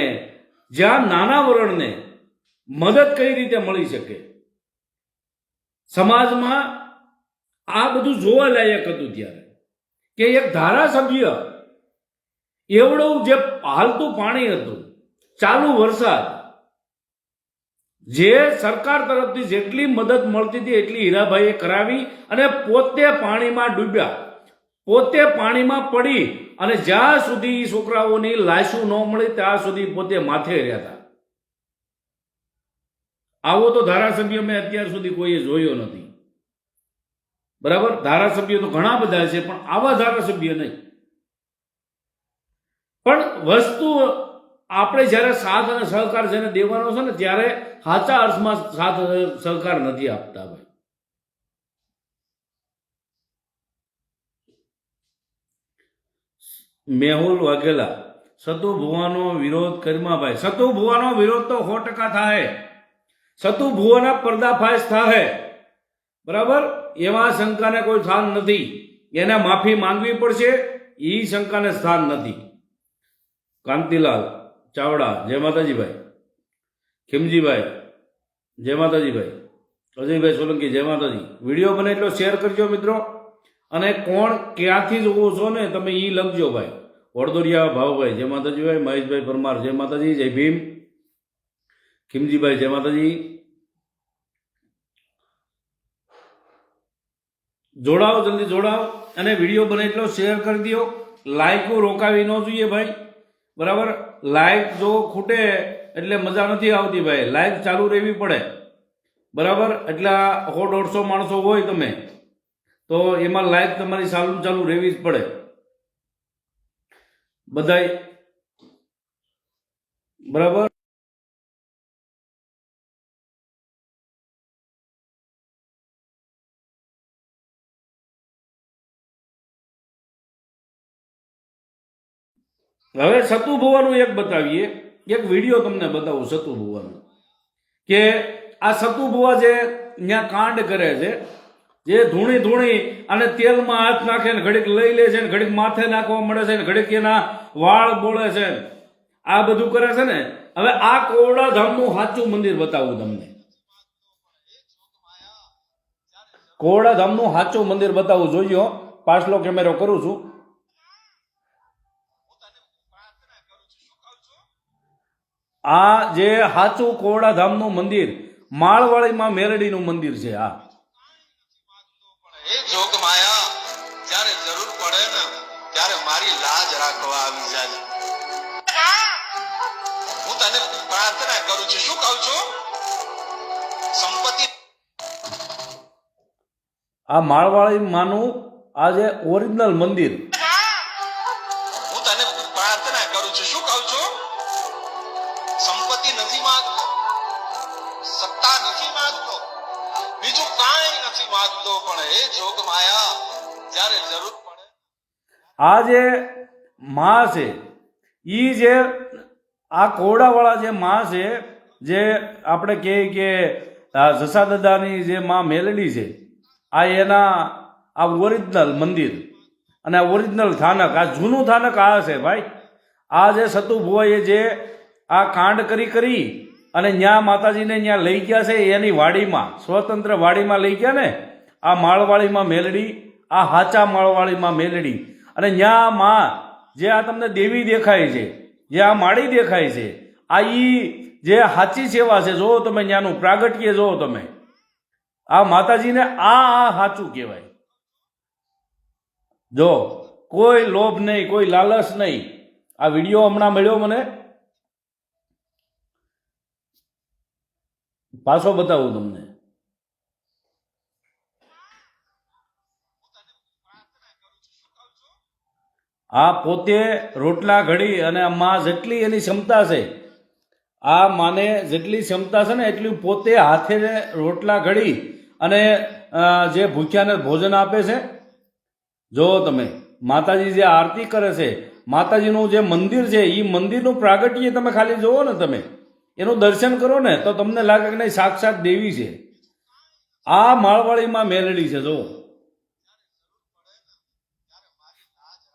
જ્યાં નાના વરણને મદદ કઈ રીતે મળી શકે સમાજમાં, આ બધું જોવા લાયક હતું. ત્યારે કે એક ધારાસભ્ય એવડું જે હાલતું પાણી હતું, ચાલુ વરસાદ, જે સરકાર તરફથી જેટલી મદદ મળતી હતી એટલી હીરાભાઈએ કરાવી, અને પોતે પાણીમાં ડૂબ્યા, પોતે પાણીમાં પડી, અને જ્યાં સુધી છોકરાઓની લાશો ન મળી ત્યાં સુધી પોતે માથે રહ્યા હતા. આવો તો ધારાસભ્ય મેં અત્યાર સુધી કોઈએ જોયો નથી. બરાબર, ધારાસભ્યો તો ઘણા બધા છે, પણ આવા ધારાસભ્ય નહીં. પણ વસ્તુ આપણે જ્યારે સાથ અને સહકાર જેને દેવાનો છે ને, ત્યારે સાચા અર્થમાં સાથ સહકાર નથી આપતા ભાઈ. મેહુલ વાઘેલા, સતુ ભુવાનો વિરોધ કરીમાભાઈ. સતુ ભુવાનો વિરોધ તો 100% થાય. સતુ ભુવાના પર્દાફાશ થાય, બરાબર, એમાં શંકાને કોઈ સ્થાન નથી. એને માફી માંગવી પડશે, એ શંકાને સ્થાન નથી. કાંતિલાલ ચાવડા, જય માતાજી ભાઈ. ખીમજીભાઈ, જય માતાજી ભાઈ. અજયભાઈ સોલંકી, જય માતાજી. વિડીયો બને એટલો શેર કરજો મિત્રો, અને કોણ ક્યાંથી જોવો છો ને તમે એ લખજો ભાઈ. વડોદરિયા ભાવભાઈ, જય માતાજી ભાઈ. મહેશભાઈ પરમાર, જય માતાજી. જય ભીમ. ખીમજીભાઈ, જય માતાજી. જોડાઓ, જલ્દી જોડાઓ, અને વિડીયો બને એટલો શેર કરી દો. લાઈકો રોકાવી ન જોઈએ ભાઈ, બરાબર. લાઈક જો ખૂટે એટલે મજા નથી આવતી ભાઈ. લાઈક ચાલુ રહેવી પડે. બરાબર, એટલે 100-150 માણસો હોય તમે તો એમાં લાઈવ તમારી ચાલુ રહેવી જ પડે બધાય, બરાબર. હવે સતુ ભુવાનું એક બતાવીએ, એક વિડીયો તમને બતાવું સતુ ભુવાનું, કે આ સતુ ભુવા જે ત્યાં કાંડ કરે છે, જે ધૂણી અને તેલમાં હાથ નાખે ને ઘડીક લઈ લે છે ને ઘડીક માથે નાખવા મળે છે ને ઘડીક એના વાળ બોળે છે, આ બધું કરે છે ને. હવે આ કોરડા ધામનું સાચું મંદિર બતાવું તમને, કોરડા ધામનું સાચું મંદિર બતાવું. જોઈજો, પાછલો કેમેરો કરું છું. આ જે સાચું કોરડા ધામનું મંદિર, માળવાળીમાં મેરડીનું મંદિર છે. આ એ જોગ માયા જ્યારે જરૂર પડે ને ત્યારે મારી લાજ રાખવા આવી જાય. હું તને પ્રાર્થના કરું છું. શું કહું છું? સંપત્તિ. આ માળવાળી માનું આ જે ઓરિજિનલ મંદિર. હું તને પ્રાર્થના કરું છું. શું કહું છું? સંપત્તિ નથી માંગતો, સત્તા નથી માંગતો, બીજું કાંઈ નથી માંગતો, પણ એ જોગ માયા જ્યારે જરૂર પડે. આ જે માં છે, ઈ જે આ કોરડાવાળા જે માં છે, જે આપણે કહીએ કે જસા દાદાની જે માં મેલડી છે, આ એના આ ઓરિજિનલ મંદિર અને આ ઓરિજિનલ થાનક, આ જૂનું થાનક આ છે ભાઈ. આ જે સતુ ભુવાએ જે આ કાંડ કરી અને ન્યા માતાજીને ન્યા લઈ ગયા છે, એની વાડીમાં, સ્વતંત્ર વાડીમાં લઈ ગયા ને, આ માળવાળીમાં મેલડી, આ હાચા માળવાળીમાં મેલડી. અને ન્યા માં જે આ તમને દેવી દેખાય છે, જે આ માળી દેખાય છે, આ ઈ જે હાચી સેવા છે. જુઓ તમે ન્યાનું પ્રાગટ્ય, જુઓ તમે આ માતાજીને, આ સાચું કહેવાય. જો કોઈ લોભ નહીં, કોઈ લાલચ નહીં. આ વિડીયો હમણાં મળ્યો મને, પાછો બતાવું તમને. આ પોતે રોટલા ઘડી અને માં જેટલી એની ક્ષમતા છે, આ માને જેટલી ક્ષમતા છે ને એટલી પોતે હાથે રોટલા ઘડી અને જે ભૂખ્યાને ભોજન આપે છે. જો તમે માતાજી જે આરતી કરે છે, માતાજીનું જે મંદિર છે, એ મંદિરનું પ્રાગટ્ય તમે ખાલી જોવો ને, તમે એનું દર્શન કરો ને તો તમને લાગે કે નહીં સાક્ષાત દેવી છે. આ માળવાળીમાં મેલડી છે. જો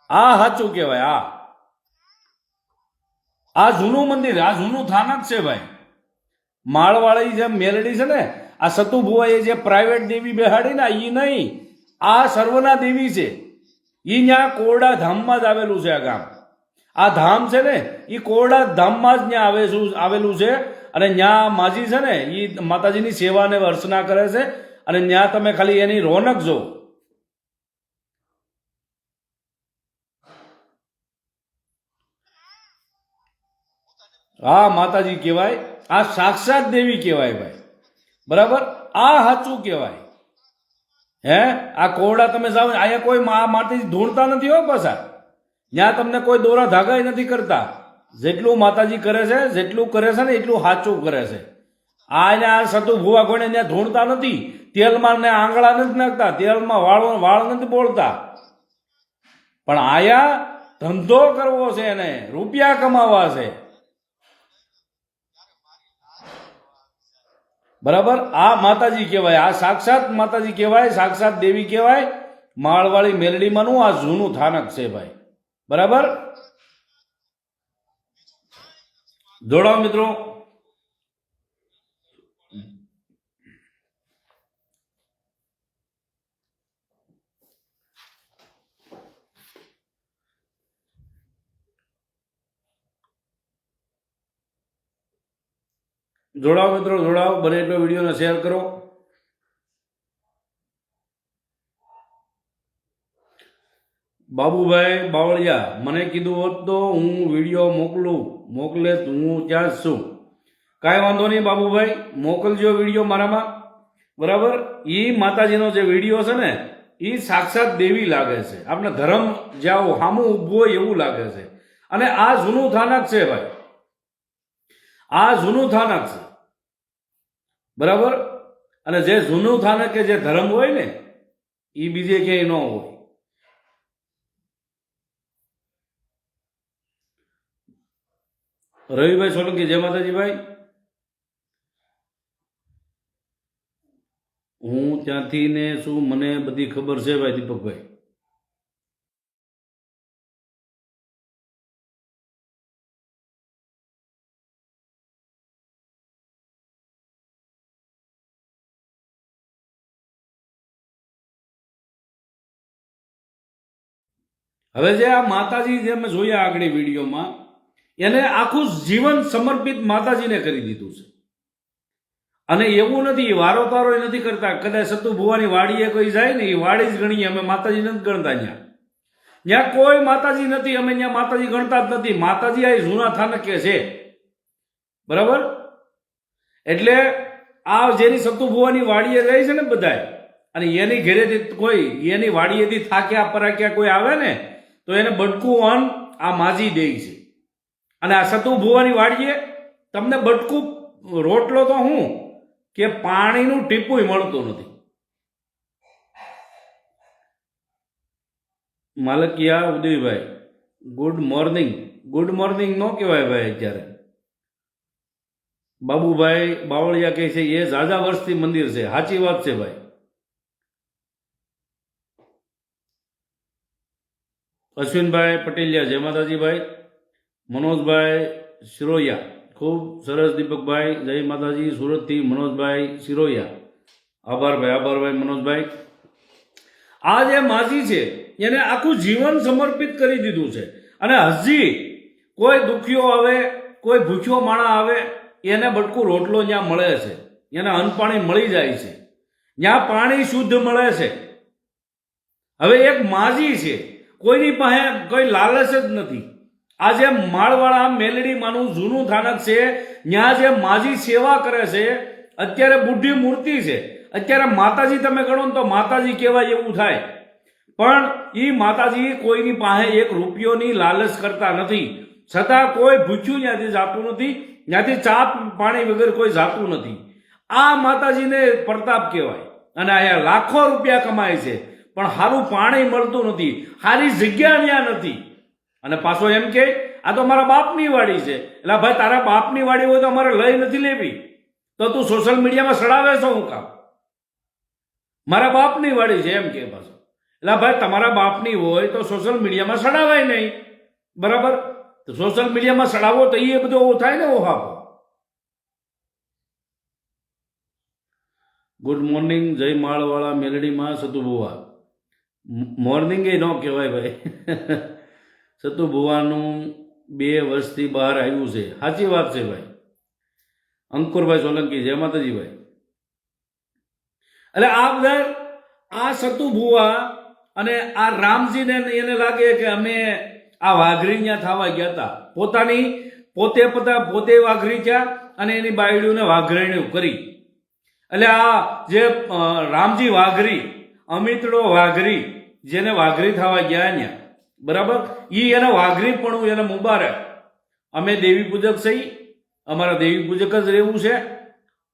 આ સાચું કહેવાય. આ જૂનું મંદિર, આ જૂનું થાનક છે ભાઈ. માળવાળી જે મેલડી છે ને, આ સતુ ભુવાએ જે પ્રાઇવેટ દેવી બેહાડી ને, એ નહીં, આ સર્વના દેવી છે. એ ત્યાં કોરડા ધામમાં જ આવેલું છે. આ ગામ, આ ધામ છે ને, એ કોરડા ધામમાં જ ત્યાં આવેલું છે. અને ત્યાં માજી છે ને, એ માતાજીની સેવા અને અર્ચના કરે છે. અને ત્યાં તમે ખાલી એની રોનક જો. આ માતાજી કહેવાય, આ સાક્ષાત દેવી કહેવાય ભાઈ. બરાબર, આ સાચું કહેવાય. હે આ કોરડા તમે જાઓ, અહીંયા કોઈ માતાજી ધૂણતા નથી હો પાછા. ત્યાં તમને કોઈ દોરા ધાગા નથી કરતા. જેટલું માતાજી કરે છે, જેટલું કરે છે ને એટલું સાચું કરે છે. આ સતુ ભુવા કોઈને ત્યાં ધૂણતા નથી, તેલમાં ને આંગળા નથી નાખતા, તેલમાં વાળ નથી બોળતા. પણ આયા ધંધો કરવો છે, એને રૂપિયા કમાવા છે. બરાબર, આ માતાજી કહેવાય, આ સાક્ષાત માતાજી કહેવાય, સાક્ષાત દેવી કહેવાય. માળવાળી મેલડીમાંનું આ જૂનું થાનક છે ભાઈ. બરાબર, જોડાઓ મિત્રો. જોડાઓ, બને એટલો વિડીયોને શેર કરો. બાબુભાઈ બાવળિયા મને કીધું હોત તો હું વિડીયો મોકલે તો હું ત્યાં જ છું. કાંઈ વાંધો નહીં બાબુભાઈ, મોકલજો વિડીયો મારામાં. બરાબર, એ માતાજીનો જે વિડીયો છે ને એ સાક્ષાત દેવી લાગે છે. આપણે ધર્મ જ્યાં સામું ઊભું હોય એવું લાગે છે. અને આ જૂનું થાનક છે ભાઈ, આ જૂનું થાનક છે. બરાબર, અને જે જૂનું થાનક કે જે ધર્મ હોય ને એ બીજે ક્યાંય ન હોય. રવિભાઈ સોલંકી, જય માતાજી ભાઈ. હું ત્યાંથી ને શું મને બધી ખબર છે ભાઈ દીપકભાઈ. હવે જે આ માતાજી જે અમે જોયા આગળ વિડીયોમાં, એને આખું જીવન સમર્પિત માતાજીને કરી દીધું છે. અને એવું નથી વારોપારો નથી કરતા. કદાચ સતુ ભુવાની વાડીએ કોઈ જાય ને એ વાડી જ ગણીએ, અમે માતાજી નથી ગણતા. ત્યાં કોઈ માતાજી નથી, અમે ત્યાં માતાજી ગણતા જ નથી. માતાજી આ જૂના થાનકે છે. બરાબર, એટલે આ જેની સતુ ભુવાની વાડીએ જાય છે ને બધાય, અને એની ઘરેથી કોઈ એની વાડીએથી થાક્યા પરાક્યા કોઈ આવે ને તો એને બટકું અન્ન આ માજી દે છે. અને આ સતુ ભુવાની વાડીએ તમને બટકું રોટલો તો હું કે પાણીનું ટીપું મળતું નથી. માલકિયા ઉદયભાઈ, ગુડ મોર્નિંગ. ગુડ મોર્નિંગ નો કહેવાય ભાઈ. અત્યારે બાબુભાઈ બાવળિયા કહે છે એ ઝાઝા વર્ષથી મંદિર છે. સાચી વાત છે ભાઈ. અશ્વિનભાઈ પટેલિયા, જય માતાજી ભાઈ. મનોજભાઈ શિરોયા, ખૂબ સરસ દીપકભાઈ, જય માતાજી. સુરતથી મનોજભાઈ શિરોયા, આભાર ભાઈ, આભાર ભાઈ મનોજભાઈ. આ જે માજી છે એને આખું જીવન સમર્પિત કરી દીધું છે. અને હજી કોઈ દુખ્યો આવે, કોઈ ભૂખ્યો માણસ આવે, એને બટકું રોટલો જ્યાં મળે છે, એને અન્ન પાણી મળી જાય છે, જ્યાં પાણી શુદ્ધ મળે છે. હવે એક માજી છે, કોઈની પાસે કોઈ લાલચ જ નથી. આ જે માળવાળા મેલડીમાંનું જૂનું થાનક છે, ત્યાં જે માજી સેવા કરે છે, અત્યારે બુઢી મૂર્તિ છે. અત્યારે માતાજી તમે ગણો ને તો માતાજી કહેવાય એવું થાય, પણ એ માતાજી કોઈની પાસે એક રૂપિયોની લાલચ કરતા નથી. છતાં કોઈ ભૂખ્યું ત્યાંથી જાતું નથી, ત્યાંથી ચા પાણી વગર કોઈ જાતું નથી. આ માતાજીને પ્રતાપ કહેવાય. અને અહીંયા લાખો રૂપિયા કમાય છે પણ સારું પાણી મળતું નથી, સારી જગ્યા ત્યાં નથી. અને પાછો એમ કે આ તો મારા બાપની વાડી છે. એટલે ભાઈ તારા બાપની વાડી હોય તો અમારે લઈ નથી લેવી, તો તું સોશિયલ મીડિયામાં સડાવે છો હું કામ? મારા બાપની વાડી છે એમ કે પાછો. એટલે ભાઈ તમારા બાપની હોય તો સોશિયલ મીડિયામાં સડાવાય નહીં. બરાબર, તો સોશિયલ મીડિયામાં સડાવો તો એ બધું થાય ને ઓહાપો. ગુડ મોર્નિંગ, જય માળવાળા મેલડીમાં સતુ ભુવા. મોર્નિંગ એ ન કહેવાય ભાઈ. સતુ ભુવાનું 2 વર્ષથી બહાર આવ્યું છે. સાચી વાત છે ભાઈ. અંકુરભાઈ સોલંકી, જય માતાજી ભાઈ. એટલે આ બધા આ સતુ ભુવા અને આ રામજીને એને લાગે કે અમે આ વાઘરી ત્યાં થવા ગયા હતા. પોતાની પોતે વાઘરી થયા અને એની બાયડીઓને વાઘરણીઓ કરી. એટલે આ જે રામજી વાઘરી, અમિતડો વાઘરી, જેને વાઘરી થવા ગયા ત્યાં, બરાબર, એને વાઘરી પણ એને મુબારક. અમે દેવી પૂજક છીએ, અમારા દેવી પૂજક જ રહેવું છે.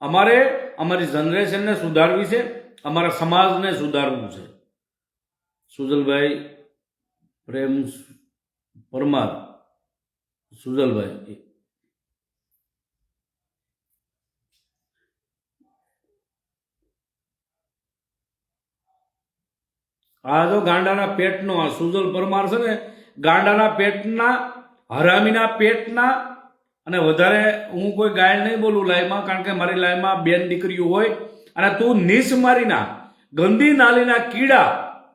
અમારે અમારી જનરેશનને સુધારવી છે, અમારા સમાજને સુધારવું છે. સુજલભાઈ પ્રેમ પરમાર, સુજલભાઈ. આ જો ગાંડાના પેટનો આ સુજલ પરમાર છે ને, ગાંડાના પેટના, હરામીના પેટના. અને વધારે હું કોઈ ગાય નહીં બોલું લાઈમાં, કારણ કે મારી લાઈમાં બેન દીકરીઓ હોય. અને તું નીચ મારીના ગંદી નાલીના કીડા,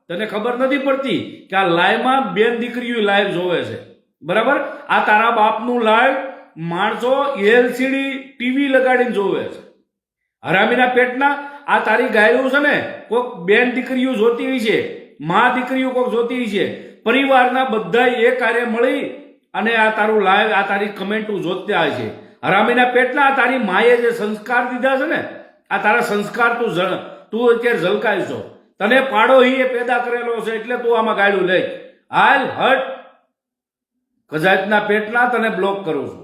તને ખબર નથી પડતી કે આ લાઈવમાં બેન દીકરીઓ લાઈવ જોવે છે. બરાબર, આ તારા બાપનું લાઈવ માણસો એલસીડી ટીવી લગાડીને જોવે છે. હરામીના પેટના આ તારી ગાયો છે ને, કોઈક બેન દીકરીઓ જોતી હોય છે, મા દીકરીઓ કોઈક જોતી હોય છે. પરિવારના બધા એ કાર્ય મળી અને આ તારું લાઈવ, આ તારી કમેન્ટો જોતા હોય છે. હરામીના પેટના તારી માએ જે સંસ્કાર દીધા છે ને, આ તારા સંસ્કાર તું અત્યારે ઝલકાય છો. તને પાડો એ પેદા કરેલો છે એટલે તું આમાં ગાળ્યું લે. હાલ હટ, કજાતના પેટના તને બ્લોક કરું છું.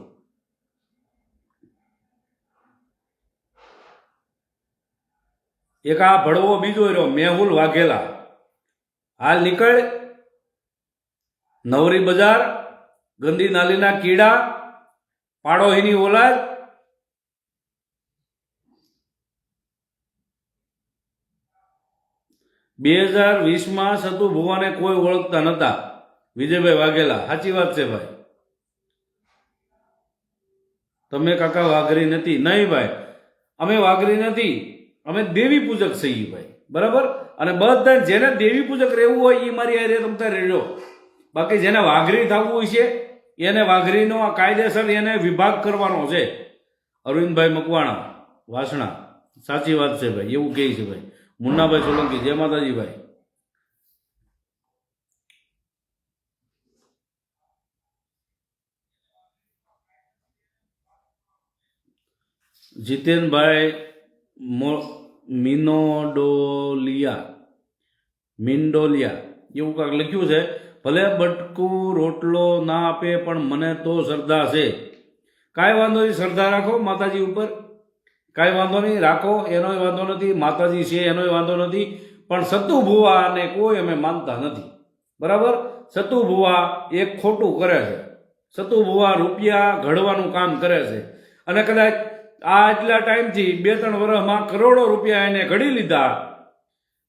એક આ ભડવો બીજો રહ્યો મેહુલ વાઘેલા. હાલ નીકળ, નવરી બજાર, ગંદી નાલીના કીડા, પાડોહીની ઓલાદ. બે 2020માં સતુ ભુવાને કોઈ ઓળખતા નતા. વિજયભાઈ વાઘેલા, સાચી વાત છે ભાઈ. તમે કાકા વાઘરી નથી? નહીં ભાઈ, અમે વાઘરી નથી, અમે દેવી પૂજક છીએ ભાઈ, બરાબર. અને બધા જેને દેવી પૂજક રહેવું હોય એ મારી હારે તમતા રહેજો. બાકી જેને વાઘરી થવું હોય છે એને વાઘરીનો આ કાયદેસર એને વિભાગ કરવાનો છે. અરવિંદભાઈ મકવાણા વાસણા, સાચી વાત છે ભાઈ, એવું કહે છે ભાઈ. મુન્નાભાઈ સોલંકી, જય માતાજી ભાઈ. જીતેનભાઈ મિંડોલિયા એવું કાંઈક લખ્યું છે. ભલે બટકું રોટલો ના આપે પણ મને તો શ્રદ્ધા છે. કાંઈ વાંધો નહીં, શ્રદ્ધા રાખો માતાજી ઉપર, કાંઈ વાંધો નહીં, રાખો, એનોય વાંધો નથી. માતાજી છે એનોય વાંધો નથી. પણ સતુ ભુવાને કોઈ અમે માનતા નથી, બરાબર. સતુ ભુવા એક ખોટું કરે છે. સતુ ભુવા રૂપિયા ઘડવાનું કામ કરે છે. અને કદાચ આ એટલા ટાઈમથી 2-3 વર્ષમાં કરોડો રૂપિયા એને ઘડી લીધા,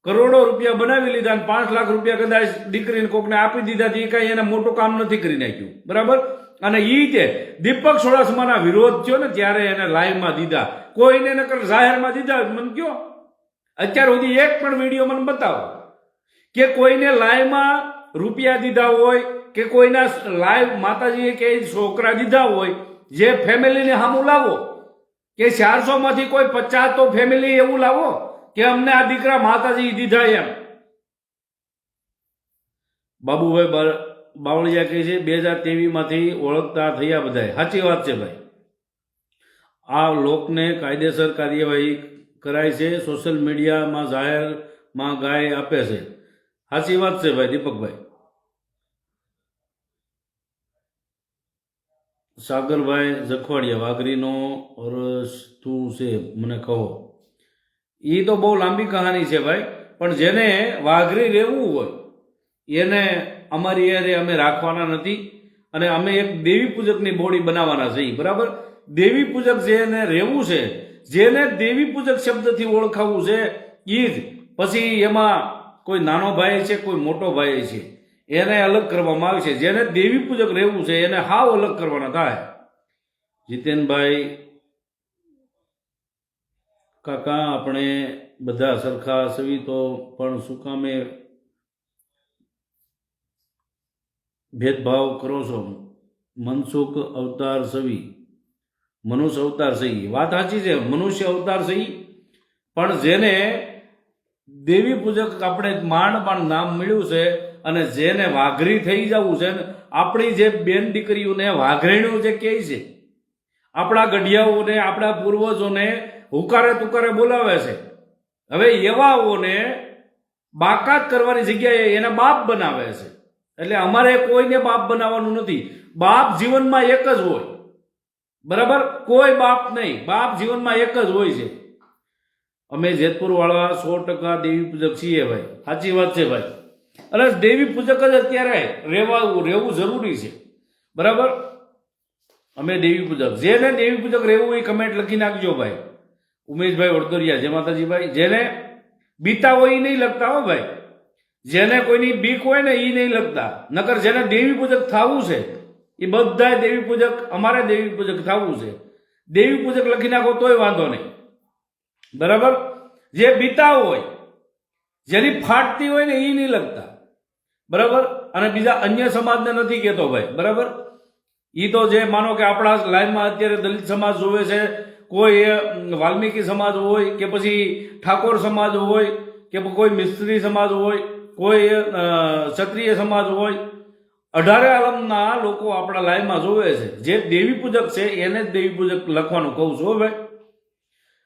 કરોડો રૂપિયા બનાવી લીધા, અને 5 લાખ રૂપિયા કદાચ દીકરીને કોકને આપી દીધા. એ કાંઈ એને મોટું કામ નથી કરી નાખ્યું, બરાબર. અને એ જે દીપક સોડાસમાના વિરોધ થયો ને ત્યારે એને લાઈવમાં દીધા, કોઈને નકર જાહેરમાં દીધા. મને કયો અત્યાર સુધી એક પણ વિડીયો મને બતાવો કે કોઈને લાઈવમાં રૂપિયા દીધા હોય, કે કોઈના લાઈવ માતાજીએ કે છોકરા દીધા હોય. જે ફેમિલીને સામું લાવો, કે 400માંથી કોઈ 50 તો ફેમિલી એવું લાવો કે અમને આ દીકરા માતાજી દીધા એમ. બાબુભાઈ બાવળિયા કહે છે 2023માંથી ઓળખતા થયા બધા. સાચી વાત છે ભાઈ. આ લોકને કાયદેસર કાર્યવાહી કરાય છે, સોશિયલ મીડિયામાં જાહેરમાં ગાય આપે છે. સાચી વાત છે ભાઈ દીપકભાઈ. સાગરભાઈ જખવાડિયા, વાઘરીનો અરસ શું છે મને કહો. એ તો બહુ લાંબી કહાની છે ભાઈ. પણ જેને વાઘરી રહેવું હોય એને અમારી યારે અમે રાખવાના નથી. અને અમે એક દેવી પૂજકની બોડી બનાવવાના છીએ, બરાબર. દેવી પૂજક જેને રહેવું છે, જેને દેવી પૂજક શબ્દથી ઓળખાવું છે એ જ. પછી એમાં કોઈ નાનો ભાઈ છે, કોઈ મોટો ભાઈ છે, એને અલગ કરવામાં આવે છે. જેને દેવી પૂજક રહેવું છે એને હાવ અલગ કરવાના થાય. જીતેનભાઈ કાકા, આપણે બધા સરખા સવી તો પણ શું કામે ભેદભાવ કરો છો? મનસુખ અવતાર સવી, મનુષ્ય અવતાર સહી. વાત સાચી છે, મનુષ્ય અવતાર સહી. પણ જેને દેવી પૂજક આપણે માંડ નામ મળ્યું છે અને જેને વાઘરી થઈ જવું છે, આપણી જે બેન દીકરીઓને વાઘરેણું જે કહે છે, આપણા ગઢિયાઓને, આપણા પૂર્વજોને હુકારે તુકારે બોલાવે છે. હવે એવાઓને બાકાત કરવાની જગ્યાએ એને બાપ બનાવે છે. એટલે અમારે કોઈને બાપ બનાવવાનું નથી. બાપ જીવનમાં એક જ હોય, બરાબર. કોઈ બાપ નહીં, બાપ જીવનમાં એક જ હોય છે. અમે જેતપુર વાળા 100% દેવી પૂજક છીએ ભાઈ. સાચી વાત છે ભાઈ. અને દેવી પૂજક જ અત્યારે રહેવું જરૂરી છે, બરાબર. અમે દેવી પૂજક, જેને દેવી પૂજક રહેવું એ કમેન્ટ લખી નાખજો ભાઈ. ઉમેશભાઈ વડોદરિયા, જય માતાજી ભાઈ. જેને બીતા હોય એ નહીં લખતા હો ભાઈ. જેને કોઈની બીક હોય ને એ નહીં લખતા. નકર જેને દેવી પૂજક થવું છે એ બધા દેવી પૂજક, અમારે દેવી પૂજક થવું છે. દેવી પૂજક લખી નાખો તોય વાંધો નહીં, બરાબર. જે બીતા હોય, જેની ફાટતી હોય ને એ નહીં લખતા, બરાબર. અને બીજા અન્ય સમાજને નથી કહેતો ભાઈ, બરાબર. એ તો જે માનો કે આપણા લાઈનમાં અત્યારે દલિત સમાજ જોવે છે, કોઈ વાલ્મીકી સમાજ હોય, કે પછી ઠાકોર સમાજ હોય, કે કોઈ મિસ્ત્રી સમાજ હોય, કોઈ ક્ષત્રિય સમાજ હોય, 18 આલમના લોકો આપણા લાઈનમાં જોવે છે. જે દેવી પૂજક છે એને જ દેવી પૂજક લખવાનું કહું છું ભાઈ.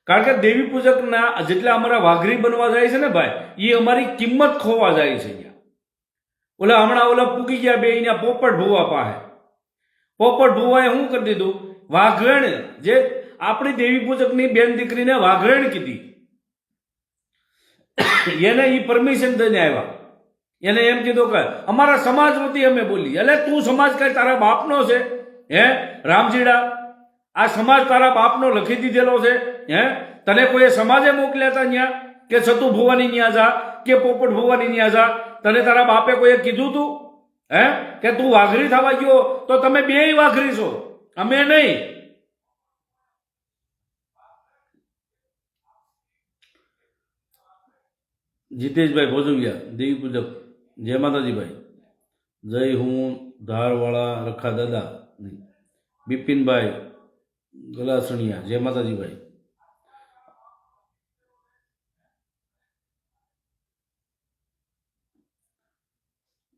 કારણ કે દેવી પૂજકના જેટલા અમારા વાઘરી બનવા જાય છે ને ભાઈ, એ અમારી કિંમત ખોવા જાય છે અહીંયા. હમણાં પૂગી ગયા બે અહીંયા પોપટ ભુવા પાસે. પોપટ ભુવાએ શું કરી દીધું, વાઘરેણ, જે આપણી દેવી પૂજકની બેન દીકરીને વાઘરેણ કીધી, એને એ પરમિશન દઈને આવ્યા. એને એમ કીધું કે અમારા સમાજ વતી અમે બોલી. એટલે તું સમાજ કઈ તારા બાપનો છે? હે રામજીડા, આ સમાજ તારા બાપનો લખી દીધેલો છે? હે તને કોઈ સમાજે મોકલ્યા હતા ત્યાં કે સતુ ભુવાની ન્યા જા કે પોપટ ભુવાની ન્યા જા? તને તારા બાપે કોઈએ કીધું તું હે કે તું વાઘરી થવા ગયો? તો તમે બેય વાઘરી છો, અમે નહીં. જીતેશભાઈ ભોજવિયા, દેવી પૂજક, જય માતાજી ભાઈ. જય હું ધારવાળા રખા દાદા. બિપિનભાઈ ગલાસણિયા, જય માતાજી ભાઈ.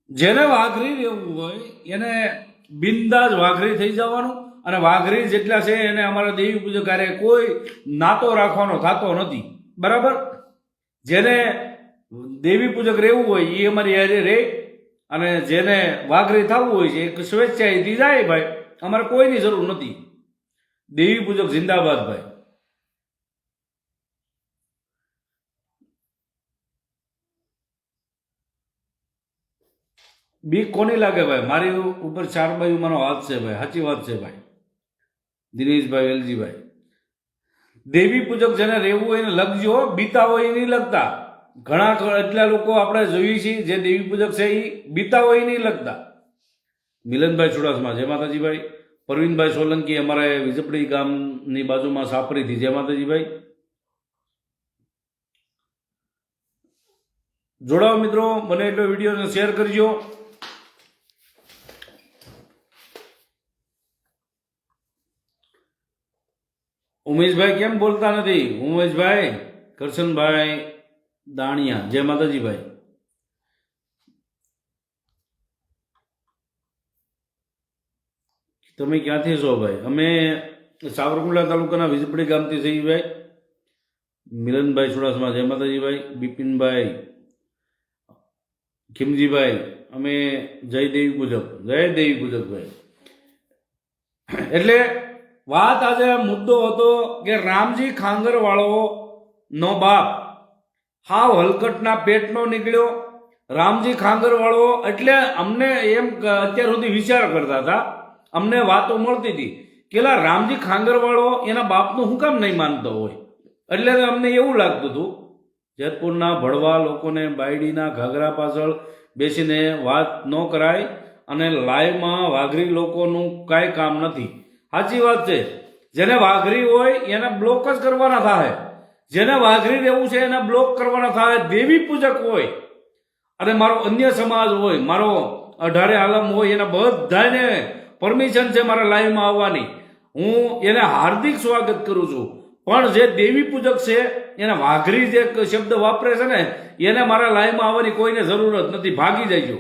જેને વાઘરી રહેવું હોય એને બિંદાસ વાઘરી થઈ જવાનું. અને વાઘરી જેટલા છે એને અમારા દેવી પૂજક હારે કોઈ નાતો રાખવાનો થતો નથી, બરાબર? જેને દેવી પૂજક રહેવું હોય એ અમારી હારે રહે, અને જેને વાઘરી થવું હોય છે એક સ્વેચ્છાએથી જાય ભાઈ. અમારે કોઈની જરૂર નથી. દેવી પૂજક જિંદાબાદ ભાઈ. બીક કોની લાગે ભાઈ? મારી ઉપર ચાર બાજુ મારો હાથ છે ભાઈ, સાચી વાત છે ભાઈ. દિનેશભાઈ, વેલજીભાઈ, દેવી પૂજક જેને રહેવું હોય એને લગજો, બીતા હોય એ નહીં લગતા. ઘણા એટલા લોકો આપણે જોઈએ છીએ જે દેવી પૂજક છે એ બીતા હોય નહીં લગતા. મિલનભાઈ ચુડાસમા, જય માતાજી ભાઈ. પરવીનભાઈ સોલંકી, અમારે વિજપડી ગામની બાજુમાં સાપરીથી, જય માતાજી ભાઈ. જોડાઓ મિત્રો, મને એટલો વિડીયોને શેર કરજો. ઉમેશભાઈ કેમ બોલતા નથી? ઉમેશભાઈ, કરશનભાઈ દાણિયા, જય માતાજી ભાઈ. તમે ક્યાંથી છો ભાઈ? અમે સાવરકુંડલા તાલુકાના વિજપડી ગામથી છીએ ભાઈ. મિલનભાઈ ચુડાસમા, જય માતાજી ભાઈ. બિપિનભાઈ, ખીમજીભાઈ, અમે જય દેવી પૂજક, જય દેવી પૂજક ભાઈ. એટલે વાત આજે મુદ્દો હતો કે રામજી ખાંગરવાળો નો બાપ હાવ હલકટના પેટનો નીકળ્યો. રામજી ખાંગરવાળો એટલે અમને એમ અત્યાર સુધી વિચાર કરતા હતા, અમને વાતો મળતી હતી કે રામજી ખાંગરવાળો એના બાપનું હું કામ નહીં માનતો હોય. એટલે અમને એવું લાગતું હતું જેતપુરના ભડવા લોકોને બાયડીના ઘાઘરા પાછળ બેસીને વાત ન કરાય, અને લાઈવમાં વાઘરી લોકોનું કાંઈ કામ નથી. સાચી વાત છે. જેને વાઘરી હોય એને બ્લોક જ કરવાના થાય. જેને વાઘરી રહેવું છે એને બ્લોક કરવાના થાય. દેવી પૂજક હોય અને મારો અન્ય સમાજ હોય, મારો 18 આલમ હોય, એના બધાને પરમિશન છે મારા લાઈવમાં આવવાની. હું એને હાર્દિક સ્વાગત કરું છું. પણ જે દેવી પૂજક છે એને વાઘરી જે શબ્દ વાપરે છે ને, એને મારા લાઈવમાં આવવાની કોઈને જરૂરત નથી. ભાગી જાય.